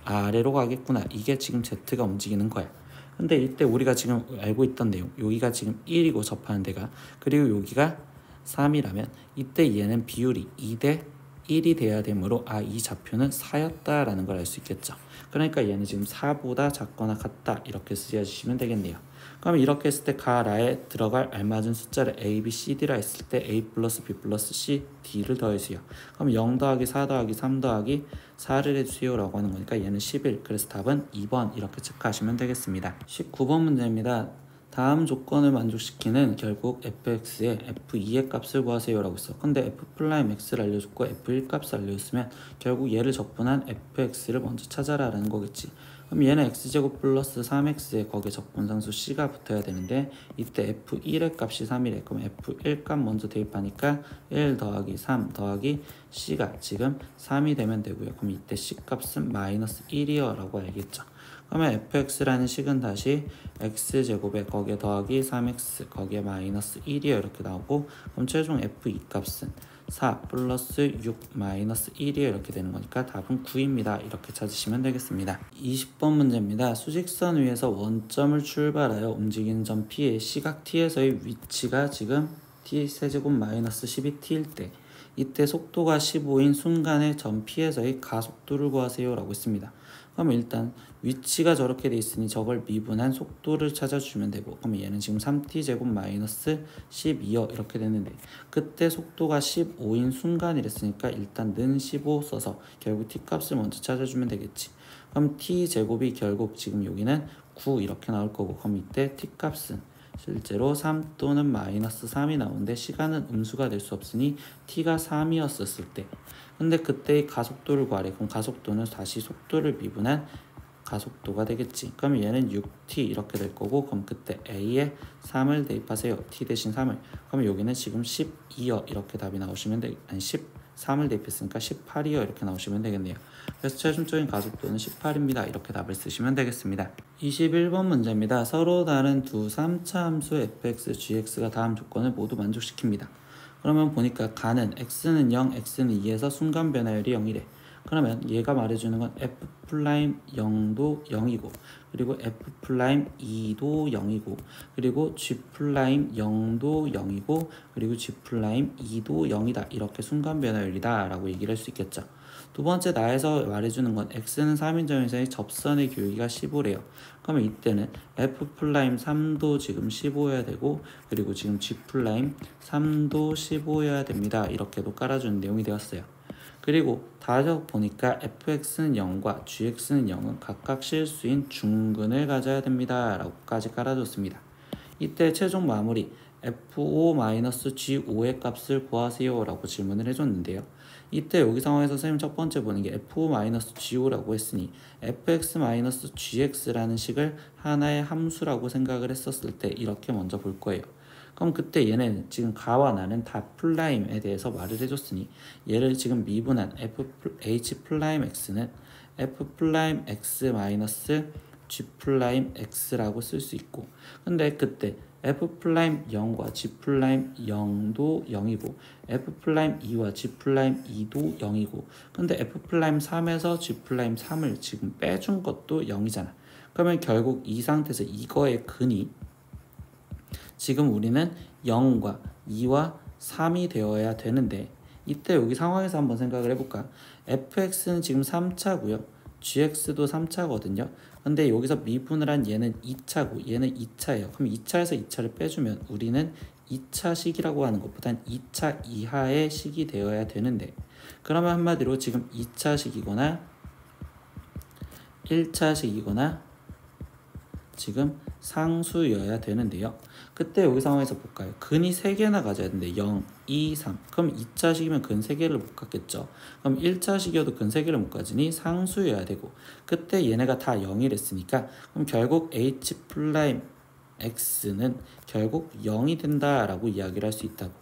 아래로 가겠구나. 이게 지금 z가 움직이는 거야. 근데 이때 우리가 지금 알고 있던 내용, 여기가 지금 1이고 접하는 데가, 그리고 여기가 3이라면 이때 얘는 비율이 2대 1이 돼야 되므로 이 좌표는 4였다라는 걸 알 수 있겠죠. 그러니까 얘는 지금 4보다 작거나 같다 이렇게 쓰여주시면 되겠네요. 그럼 이렇게 했을 때 가라에 들어갈 알맞은 숫자를 a, b, c, d라 했을 때 a 플러스 b 플러스 c, d를 더해주세요. 그럼 0 더하기 4 더하기 3 더하기 4를 해주세요 라고 하는 거니까 얘는 11, 그래서 답은 2번 이렇게 체크하시면 되겠습니다. 19번 문제입니다. 다음 조건을 만족시키는 결국 fx의 f2의 값을 구하세요 라고 했어. 근데 f'x를 알려줬고 f1 값을 알려줬으면 결국 얘를 적분한 fx를 먼저 찾아라 라는 거겠지. 그럼 얘는 x제곱 플러스 3x에 거기에 적분상수 c가 붙어야 되는데, 이때 f1의 값이 3이래. 그럼 f1 값 먼저 대입하니까 1 더하기 3 더하기 c가 지금 3이 되면 되고요. 그럼 이때 c 값은 마이너스 1이요 라고 알겠죠. 그러면 fx라는 식은 다시 x제곱에 거기에 더하기 3x 거기에 마이너스 1이요 이렇게 나오고, 그럼 최종 f2 값은 4 플러스 6 마이너스 1이요 이렇게 되는 거니까 답은 9입니다. 이렇게 찾으시면 되겠습니다. 20번 문제입니다. 수직선 위에서 원점을 출발하여 움직이는 점 P의 시각 T에서의 위치가 지금 T 세제곱 마이너스 12T일 때, 이때 속도가 15인 순간에 점 P에서의 가속도를 구하세요 라고 했습니다. 그럼 일단 위치가 저렇게 돼 있으니 저걸 미분한 속도를 찾아주면 되고, 그럼 얘는 지금 3t 제곱 마이너스 12요 이렇게 됐는데, 그때 속도가 15인 순간이랬으니까 일단 는 15 써서 결국 t 값을 먼저 찾아주면 되겠지. 그럼 t 제곱이 결국 지금 여기는 9 이렇게 나올 거고, 그럼 이때 t 값은 실제로 3 또는 마이너스 3이 나오는데 시간은 음수가 될 수 없으니 t가 3이었을 때, 근데 그때의 가속도를 구하래. 그럼 가속도는 다시 속도를 미분한 가속도가 되겠지. 그럼 얘는 6t 이렇게 될 거고, 그럼 그때 a에 3을 대입하세요. t 대신 3을. 그럼 여기는 지금 12여 이렇게 답이 나오시면 아니 13을 대입했으니까 18이여 이렇게 나오시면 되겠네요. 그래서 최종적인 가속도는 18입니다. 이렇게 답을 쓰시면 되겠습니다. 21번 문제입니다. 서로 다른 두 3차 함수 fx, gx가 다음 조건을 모두 만족시킵니다. 그러면 보니까 가는 x는 0, x는 2에서 순간 변화율이 0이래. 그러면 얘가 말해주는 건 F'0도 0이고 그리고 F'2도 0이고 그리고 G'0도 0이고 그리고 G'2도 0이다. 이렇게 순간 변화율이다 라고 얘기를 할 수 있겠죠. 두 번째 나에서 말해주는 건 x는 3인정에서의 접선의 교기가 15래요. 그러면 이때는 F'3도 지금 15여야 되고 그리고 지금 G'3도 15여야 됩니다. 이렇게도 깔아주는 내용이 되었어요. 그리고 다적 보니까 fx는 0과 gx는 0은 각각 실수인 중근을 가져야 됩니다. 라고까지 깔아줬습니다. 이때 최종 마무리 f5-g5의 값을 구하세요 라고 질문을 해줬는데요. 이때 여기 상황에서 선생님 첫 번째 보는 게 f5-g5라고 했으니 fx-gx라는 식을 하나의 함수라고 생각을 했었을 때 이렇게 먼저 볼 거예요. 그럼 그때 얘는 지금 가와 나는 다 플라임에 대해서 말을 해줬으니 얘를 지금 미분한 fh'(x는) f'(x-g'(x라고 쓸 수 있고 근데 그때 f'0과 g'0도 0이고 f'2와 g'2도 0이고 근데 f'3에서 g'3을 지금 빼준 것도 0이잖아. 그러면 결국 이 상태에서 이거의 근이 지금 우리는 0과 2와 3이 되어야 되는데 이때 여기 상황에서 한번 생각을 해볼까. fx는 지금 3차고요. gx도 3차거든요. 근데 여기서 미분을 한 얘는 2차고 얘는 2차예요. 그럼 2차에서 2차를 빼주면 우리는 2차 식이라고 하는 것보단 2차 이하의 식이 되어야 되는데 그러면 한마디로 지금 2차 식이거나 1차 식이거나 지금 상수여야 되는데요. 그때 여기 상황에서 볼까요? 근이 3개나 가져야 되는데 0, 2, 3 그럼 2차식이면 근 3개를 못 갖겠죠. 그럼 1차식이어도 근 3개를 못 가지니 상수여야 되고 그때 얘네가 다 0이랬으니까 그럼 결국 H'(x는) 결국 0이 된다라고 이야기를 할 수 있다고.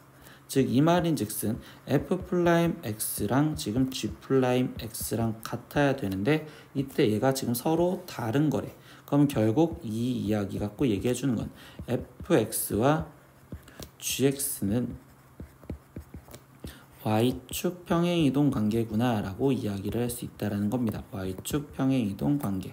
즉 이 말인즉슨 F'X랑 지금 G'X랑 같아야 되는데 이때 얘가 지금 서로 다른 거래. 그럼 결국 이 이야기 갖고 얘기해 주는 건 fx와 gx는 y축 평행이동 관계구나 라고 이야기를 할 수 있다는 겁니다. y축 평행이동 관계.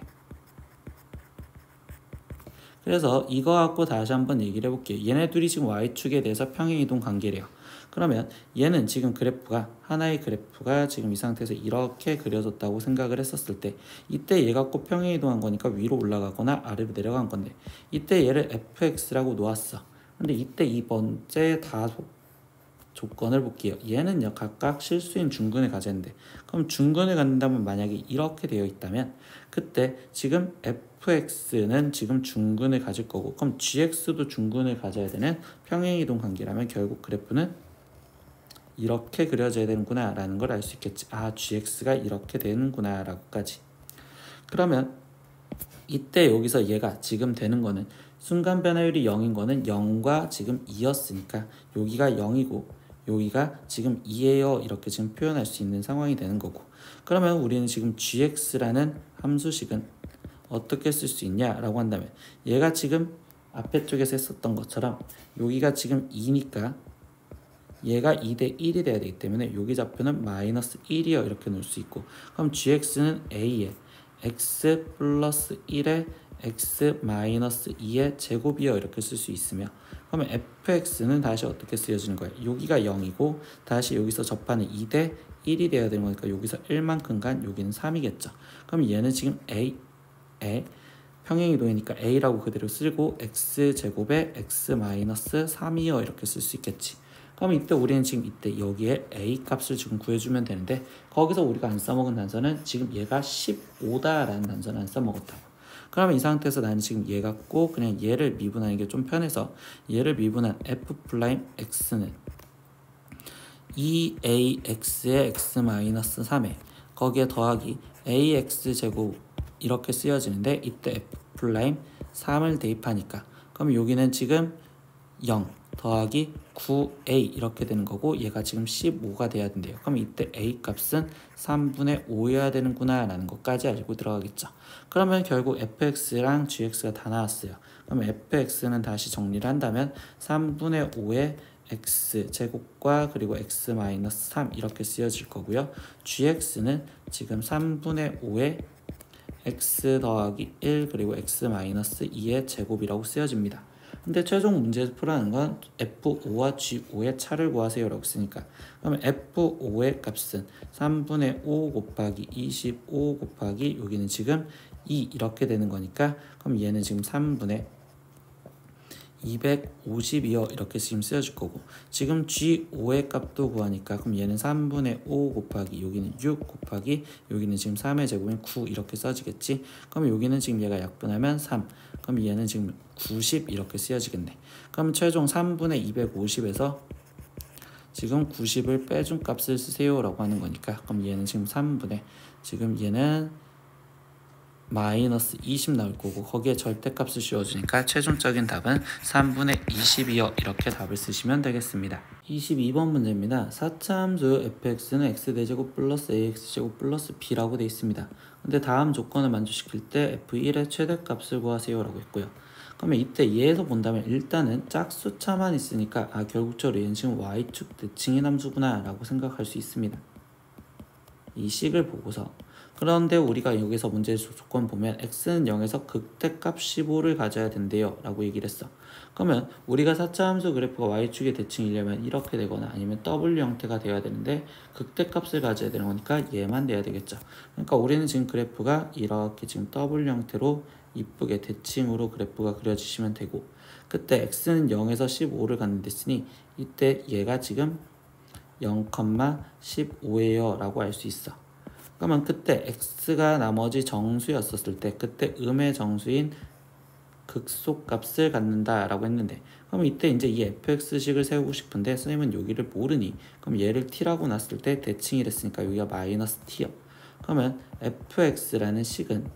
그래서 이거 갖고 다시 한번 얘기를 해볼게요. 얘네 둘이 지금 y축에 대해서 평행이동 관계래요. 그러면 얘는 지금 그래프가 하나의 그래프가 지금 이 상태에서 이렇게 그려졌다고 생각을 했었을 때 이때 얘가 꼭 평행이동한 거니까 위로 올라가거나 아래로 내려간 건데 이때 얘를 fx라고 놓았어. 근데 이때 이 번째 조건을 볼게요. 얘는요 각각 실수인 중근을 가졌는데 그럼 중근을 갖는다면 만약에 이렇게 되어 있다면 그때 지금 fx는 지금 중근을 가질 거고 그럼 gx도 중근을 가져야 되는 평행이동 관계라면 결국 그래프는 이렇게 그려져야 되는구나 라는 걸 알 수 있겠지. 아 gx가 이렇게 되는구나 라고까지. 그러면 이때 여기서 얘가 지금 되는 거는 순간 변화율이 0인 거는 0과 지금 2였으니까 여기가 0이고 여기가 지금 2예요 이렇게 지금 표현할 수 있는 상황이 되는 거고 그러면 우리는 지금 gx라는 함수식은 어떻게 쓸 수 있냐 라고 한다면 얘가 지금 앞에 쪽에서 했었던 것처럼 여기가 지금 2니까 얘가 2대 1이 돼야 되기 때문에 여기 좌표는 마이너스 1이요 이렇게 놓을 수 있고 그럼 gx는 a에 x 플러스 1에 x 마이너스 2의 제곱이요 이렇게 쓸 수 있으며 그러면 fx는 다시 어떻게 쓰여지는 거예요? 여기가 0이고 다시 여기서 접하는 2대 1이 돼야 되는 거니까 여기서 1만큼 간 여기는 3이겠죠. 그럼 얘는 지금 a에 평행이동이니까 a라고 그대로 쓰고 x제곱에 x 마이너스 3이요 이렇게 쓸 수 있겠지. 그럼 이때 우리는 지금 이때 여기에 a 값을 지금 구해주면 되는데 거기서 우리가 안 써먹은 단서는 지금 얘가 15다라는 단서는 안 써먹었다고. 그러면 이 상태에서 나는 지금 얘 갖고 그냥 얘를 미분하는 게 좀 편해서 얘를 미분한 f'x는 2ax의 x-3에 거기에 더하기 ax제곱 이렇게 쓰여지는데 이때 f'3을 대입하니까 그럼 여기는 지금 0 더하기 9a 이렇게 되는 거고 얘가 지금 15가 돼야 된대요. 그럼 이때 a 값은 3분의 5여야 되는구나 라는 것까지 알고 들어가겠죠. 그러면 결국 fx랑 gx가 다 나왔어요. 그럼 fx는 다시 정리를 한다면 3분의 5의 x 제곱과 그리고 x 마이너스 3 이렇게 쓰여질 거고요. gx는 지금 3분의 5의 x 더하기 1 그리고 x 마이너스 2의 제곱이라고 쓰여집니다. 근데 최종 문제에서 풀어내는 건 f5와 g5의 차를 구하세요 라고 쓰니까, 그러면 f5의 값은 3분의 5 곱하기 25 곱하기 여기는 지금 2 이렇게 되는 거니까, 그럼 얘는 지금 3분의 252여 이렇게 지금 쓰여질 거고, 지금 G5의 값도 구하니까 그럼 얘는 3분의 5 곱하기 여기는 6 곱하기 여기는 지금 3의 제곱인 9 이렇게 써지겠지. 그럼 여기는 지금 얘가 약분하면 3, 그럼 얘는 지금 90 이렇게 쓰여지겠네. 그럼 최종 3분의 250에서 지금 90을 빼준 값을 쓰세요 라고 하는 거니까, 그럼 얘는 지금 3분의 지금 얘는 마이너스 20 나올 거고, 거기에 절대값을 씌워주니까 최종적인 답은 3분의 20이요 이렇게 답을 쓰시면 되겠습니다. 22번 문제입니다. 4차 함수 fx는 x대제곱 플러스 ax제곱 플러스 b라고 되어 있습니다. 근데 다음 조건을 만족시킬 때 f1의 최대값을 구하세요 라고 했고요. 그러면 이때 얘에서 본다면 일단은 짝수차만 있으니까 결국적으로 얘는 지금 y축 대칭인 함수구나 라고 생각할 수 있습니다. 이 식을 보고서, 그런데 우리가 여기서 문제 조건 보면 x는 0에서 극대값 15를 가져야 된대요 라고 얘기를 했어. 그러면 우리가 4차 함수 그래프가 y축의 대칭이려면 이렇게 되거나 아니면 w 형태가 되어야 되는데 극대값을 가져야 되는 거니까 얘만 돼야 되겠죠. 그러니까 우리는 지금 그래프가 이렇게 지금 w 형태로 이쁘게 대칭으로 그래프가 그려지시면 되고, 그때 x는 0에서 15를 갖는 데 있으니 이때 얘가 지금 0,15예요 라고 할 수 있어. 그러면 그때 x가 나머지 정수였었을 때 그때 음의 정수인 극소값을 갖는다 라고 했는데, 그럼 이때 이제 이 fx식을 세우고 싶은데 선생님은 여기를 모르니, 그럼 얘를 t라고 놨을 때 대칭이 됐으니까 여기가 마이너스 t요. 그러면 fx라는 식은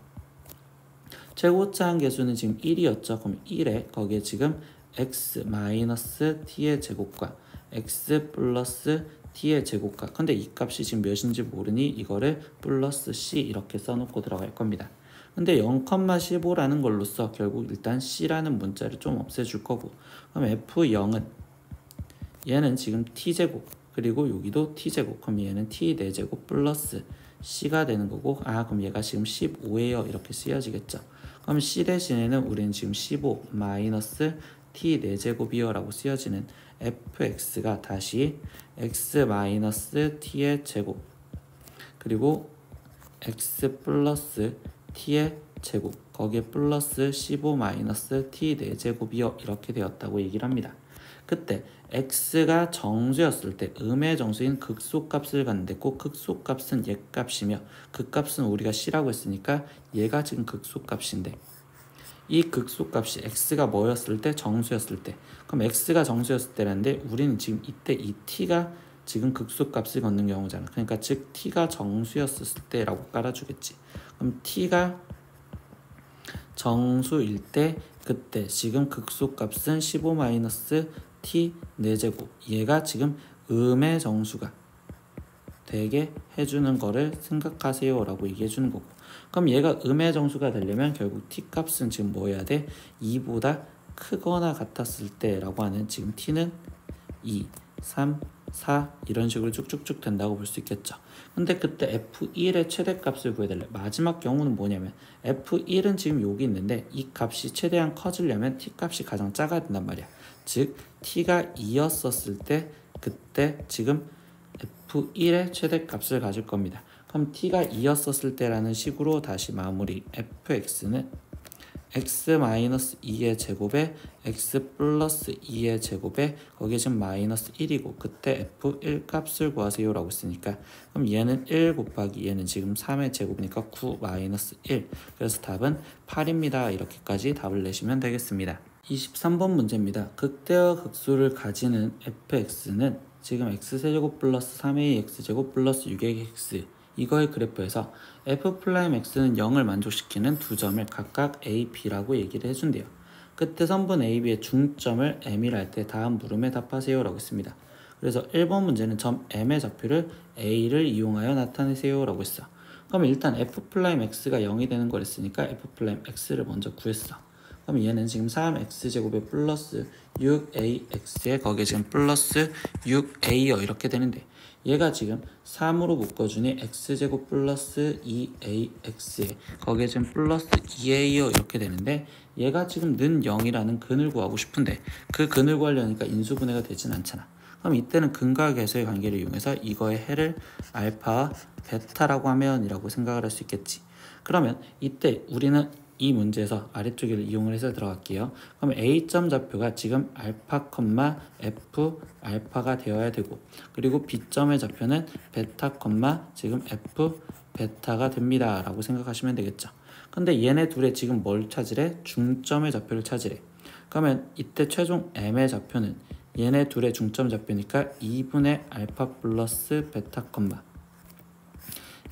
최고차 한계수는 지금 1이었죠. 그럼 1에 거기에 지금 x 마이너스 t의 제곱과 x 플러스 t의 제곱과, 근데 이 값이 지금 몇인지 모르니 이거를 플러스 c 이렇게 써놓고 들어갈 겁니다. 근데 0,15라는 걸로써 결국 일단 c라는 문자를 좀 없애줄 거고, 그럼 f0은 얘는 지금 t제곱 그리고 여기도 t제곱, 그럼 얘는 t 4제곱 플러스 c가 되는 거고, 그럼 얘가 지금 15예요 이렇게 쓰여지겠죠. 그럼 c 대신에는 우리는 지금 15 마이너스 t 4제곱이요 라고 쓰여지는 fx가 다시 x 마이너스 t의 제곱 그리고 x 플러스 t의 제곱 거기에 플러스 15 마이너스 t 4제곱이요 이렇게 되었다고 얘기를 합니다. 그때 x가 정수였을 때 음의 정수인 극소값을 갖는데 꼭 극소값은 얘 값이며 그 값은 우리가 c라고 했으니까 얘가 지금 극소값인데, 이 극소값이 x가 뭐였을 때? 정수였을 때. 그럼 x가 정수였을 때라는데 우리는 지금 이때 이 t가 지금 극소값을 갖는 경우잖아. 그러니까 즉 t가 정수였을 때라고 깔아주겠지. 그럼 t가 정수일 때 그때 지금 극소값은 15 마이너스 t 4제곱, 얘가 지금 음의 정수가 되게 해주는 거를 생각하세요 라고 얘기해 주는 거고, 그럼 얘가 음의 정수가 되려면 결국 t 값은 지금 뭐 해야 돼? 2보다 크거나 같았을 때 라고 하는, 지금 t는 2, 3, 4 이런 식으로 쭉쭉쭉 된다고 볼 수 있겠죠. 근데 그때 f1의 최대값을 구해달래. 마지막 경우는 뭐냐면 f1은 지금 여기 있는데 이 값이 최대한 커지려면 t 값이 가장 작아야 된단 말이야. 즉 t가 2였었을 때 그때 지금 f1의 최대값을 가질 겁니다. 그럼 t가 2였었을 때라는 식으로 다시 마무리. fx는 x-2의 제곱에 x 플러스 2의 제곱에 거기에 지금 마이너스 1이고 그때 f1 값을 구하세요 라고 했으니까, 그럼 얘는 1 곱하기 얘는 지금 3의 제곱이니까 9 마이너스 1, 그래서 답은 8입니다. 이렇게까지 답을 내시면 되겠습니다. 23번 문제입니다. 극대와 극소를 가지는 fx는 지금 x세제곱 플러스 3a x제곱 플러스 6x 이거의 그래프에서 f'x는 0을 만족시키는 두 점을 각각 a, b라고 얘기를 해준대요. 그때 선분 a, b의 중점을 m이라 할 때 다음 물음에 답하세요 라고 했습니다. 그래서 1번 문제는 점 m의 좌표를 a를 이용하여 나타내세요 라고 했어. 그럼 일단 f'x가 0이 되는 걸 했으니까 f'x를 먼저 구했어. 그럼 얘는 지금 3x제곱에 플러스 6ax에 거기에 지금 플러스 6a요 이렇게 되는데, 얘가 지금 3으로 묶어주니 x제곱 플러스 2ax에 거기에 지금 플러스 2a요 이렇게 되는데, 얘가 지금 는 0이라는 근을 구하고 싶은데 그 근을 구하려니까 인수분해가 되진 않잖아. 그럼 이때는 근과 계수의 관계를 이용해서 이거의 해를 알파와 베타라고 하면 이라고 생각을 할 수 있겠지. 그러면 이때 우리는 이 문제에서 아래쪽을 이용을 해서 들어갈게요. 그럼 A점 좌표가 지금 알파, F 알파가 되어야 되고, 그리고 B점의 좌표는 베타, 지금 F 베타가 됩니다 라고 생각하시면 되겠죠. 근데 얘네 둘의 지금 뭘 찾으래? 중점의 좌표를 찾으래. 그러면 이때 최종 M의 좌표는 얘네 둘의 중점 좌표니까 2분의 알파 플러스 베타,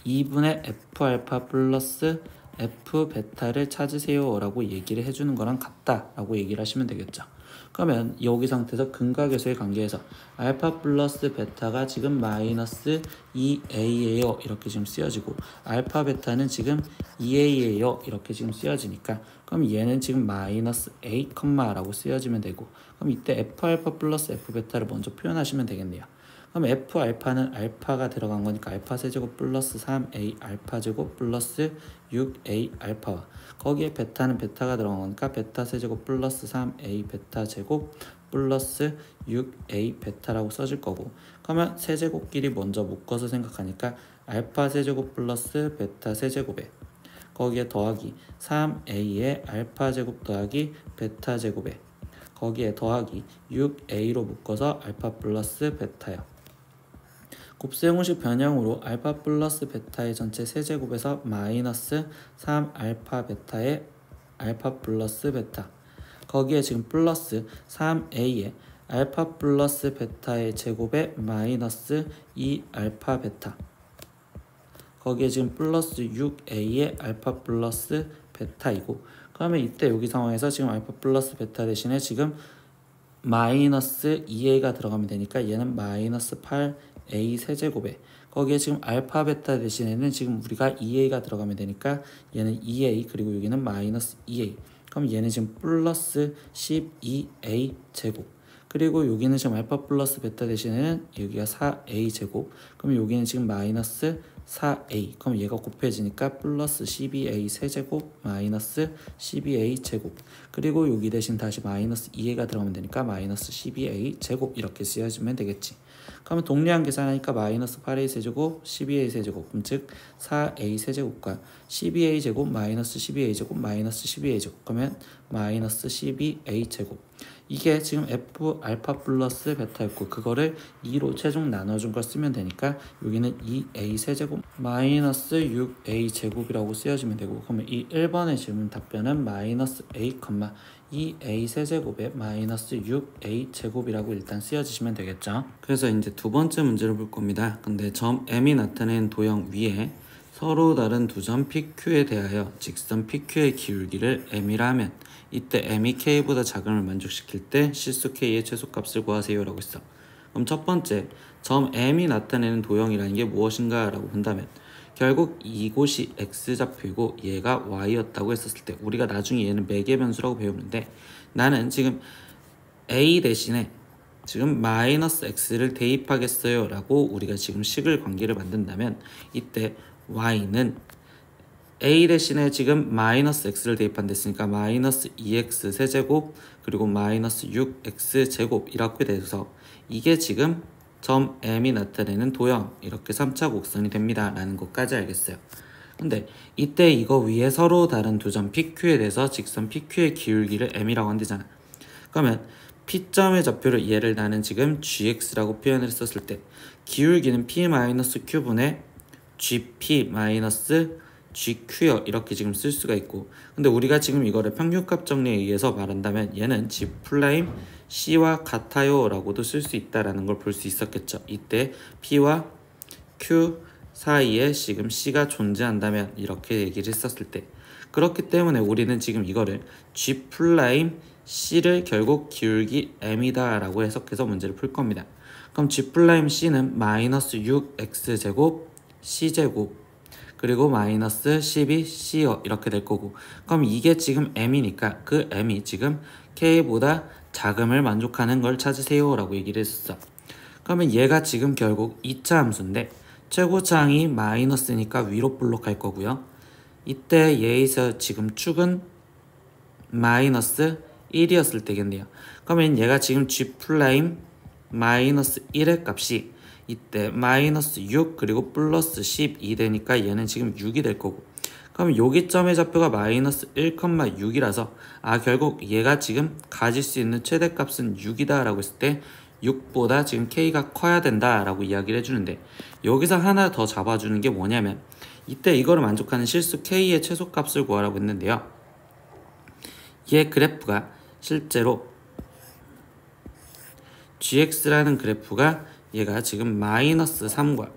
2분의 F 알파 플러스 F 베타를 찾으세요 라고 얘기를 해주는 거랑 같다 라고 얘기를 하시면 되겠죠. 그러면 여기 상태에서 근과 계수의 관계에서 알파 플러스 베타가 지금 마이너스 2a예요 이렇게 지금 쓰여지고, 알파 베타는 지금 2a예요 이렇게 지금 쓰여지니까, 그럼 얘는 지금 마이너스 a, 라고 쓰여지면 되고, 그럼 이때 f 알파 플러스 f 베타를 먼저 표현하시면 되겠네요. 그럼 f 알파는 알파가 들어간 거니까 알파 세제곱 플러스 3a 알파 제곱 플러스 6a 알파와, 거기에 베타는 베타가 들어간 거니까 베타 세제곱 플러스 3a 베타 제곱 플러스 6a 베타라고 써질 거고, 그러면 세제곱끼리 먼저 묶어서 생각하니까 알파 세제곱 플러스 베타 세제곱에 거기에 더하기 3a의 알파 제곱 더하기 베타 제곱에 거기에 더하기 6a로 묶어서 알파 플러스 베타요. 곱수 형식 변형으로 알파 플러스 베타의 전체 세제곱에서 마이너스 3 알파 베타의 알파 플러스 베타, 거기에 지금 플러스 3a의 알파 플러스 베타의 제곱에 마이너스 2 알파 베타, 거기에 지금 플러스 6a의 알파 플러스 베타이고, 그러면 이때 여기 상황에서 지금 알파 플러스 베타 대신에 지금 마이너스 2a가 들어가면 되니까 얘는 마이너스 8a 세제곱에 거기에 지금 알파 베타 대신에는 지금 우리가 2a가 들어가면 되니까 얘는 2a, 그리고 여기는 마이너스 2a, 그럼 얘는 지금 플러스 12a 제곱, 그리고 여기는 지금 알파 플러스 베타 대신에는 여기가 4a 제곱, 그럼 여기는 지금 마이너스 4a, 그럼 얘가 곱해지니까 플러스 12a 세제곱 마이너스 12a 제곱, 그리고 여기 대신 다시 마이너스 2a가 들어가면 되니까 마이너스 12a 제곱 이렇게 쓰여주면 되겠지. 그러면 동리한 계산하니까 마이너스 8a 세제곱 12a 세제곱, 그럼 즉 4a 세제곱과 12a 제곱 마이너스 12a 제곱 마이너스 12a 제곱, 그러면 마이너스 12a 제곱, 이게 지금 f 알파 플러스 베타였고 그거를 2로 최종 나눠준 걸 쓰면 되니까 여기는 2a 세제곱 마이너스 6a 제곱이라고 쓰여지면 되고, 그러면 이 1번의 질문 답변은 마이너스 a, 2a 세제곱에 마이너스 6a 제곱이라고 일단 쓰여지시면 되겠죠. 그래서 이제 두 번째 문제를 볼 겁니다. 근데 점 m이 나타낸 도형 위에 서로 다른 두 점 PQ에 대하여 직선 PQ의 기울기를 m이라 하면 이때 m이 k보다 작음을 만족시킬 때 실수 k의 최소값을 구하세요 라고 했어. 그럼 첫 번째 점 m이 나타내는 도형이라는 게 무엇인가 라고 본다면, 결국 이곳이 x좌표이고 얘가 y였다고 했었을 때 우리가 나중에 얘는 매개 변수라고 배우는데, 나는 지금 a 대신에 지금 마이너스 x를 대입하겠어요 라고 우리가 지금 식을 관계를 만든다면, 이때 y는 a 대신에 지금 마이너스 x를 대입한다 했으니까 마이너스 2x 세제곱 그리고 마이너스 6x 제곱 이렇게 돼서 이게 지금 점 m이 나타내는 도형, 이렇게 3차 곡선이 됩니다 라는 것까지 알겠어요. 근데 이때 이거 위에 서로 다른 두 점 PQ에 대해서 직선 PQ의 기울기를 m이라고 한대잖아. 그러면 P점의 좌표를 얘를 나는 지금 gx라고 표현을 했었을 때 기울기는 P-Q분의 GP-GQ요 이렇게 지금 쓸 수가 있고, 근데 우리가 지금 이거를 평균값 정리에 의해서 말한다면 얘는 G'(C와 같아요 라고도 쓸 수 있다라는 걸 볼 수 있었겠죠. 이때 P와 Q 사이에 지금 C가 존재한다면 이렇게 얘기를 했었을 때, 그렇기 때문에 우리는 지금 이거를 G'C를 결국 기울기 m이다 라고 해석해서 문제를 풀 겁니다. 그럼 G'C는 마이너스 6x제곱 C제곱, 그리고 마이너스 12 CO 이렇게 될 거고, 그럼 이게 지금 m이니까 그 m이 지금 k보다 작음을 만족하는 걸 찾으세요 라고 얘기를 했었어. 그러면 얘가 지금 결국 2차 함수인데 최고차항이 마이너스니까 위로 볼록할 거고요. 이때 얘에서 지금 축은 마이너스 1이었을 때겠네요. 그러면 얘가 지금 g 플라임 마이너스 1의 값이 이때 마이너스 6 그리고 플러스 12 되니까 얘는 지금 6이 될 거고, 그럼 여기 점의 좌표가 마이너스 1,6이라서 결국 얘가 지금 가질 수 있는 최대값은 6이다 라고 했을 때 6보다 지금 k가 커야 된다 라고 이야기를 해주는데, 여기서 하나 더 잡아주는 게 뭐냐면 이때 이거를 만족하는 실수 k의 최소값을 구하라고 했는데요. 얘 그래프가 실제로 gx라는 그래프가 얘가 지금 마이너스 3과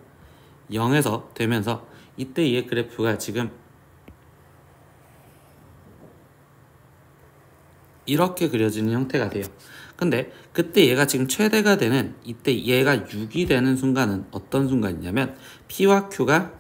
0에서 되면서 이때 얘 그래프가 지금 이렇게 그려지는 형태가 돼요. 근데 그때 얘가 지금 최대가 되는 이때 얘가 6이 되는 순간은 어떤 순간이냐면 P와 Q가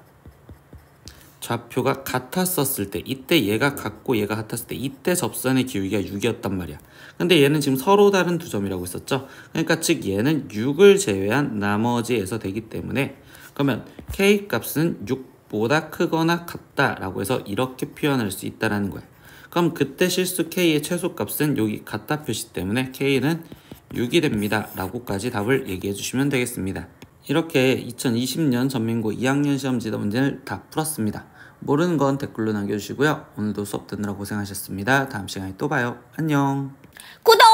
좌표가 같았었을 때, 이때 얘가 같고 얘가 같았을 때 이때 접선의 기울기가 6이었단 말이야. 근데 얘는 지금 서로 다른 두 점이라고 했었죠. 그러니까 즉 얘는 6을 제외한 나머지에서 되기 때문에, 그러면 k 값은 6보다 크거나 같다 라고 해서 이렇게 표현할 수 있다라는 거야. 그럼 그때 실수 k의 최소값은 여기 같다 표시 때문에 k는 6이 됩니다 라고까지 답을 얘기해 주시면 되겠습니다. 이렇게 2020년 전민고 2학년 시험지도 문제를 다 풀었습니다. 모르는 건 댓글로 남겨주시고요. 오늘도 수업 듣느라 고생하셨습니다. 다음 시간에 또 봐요. 안녕. 구독!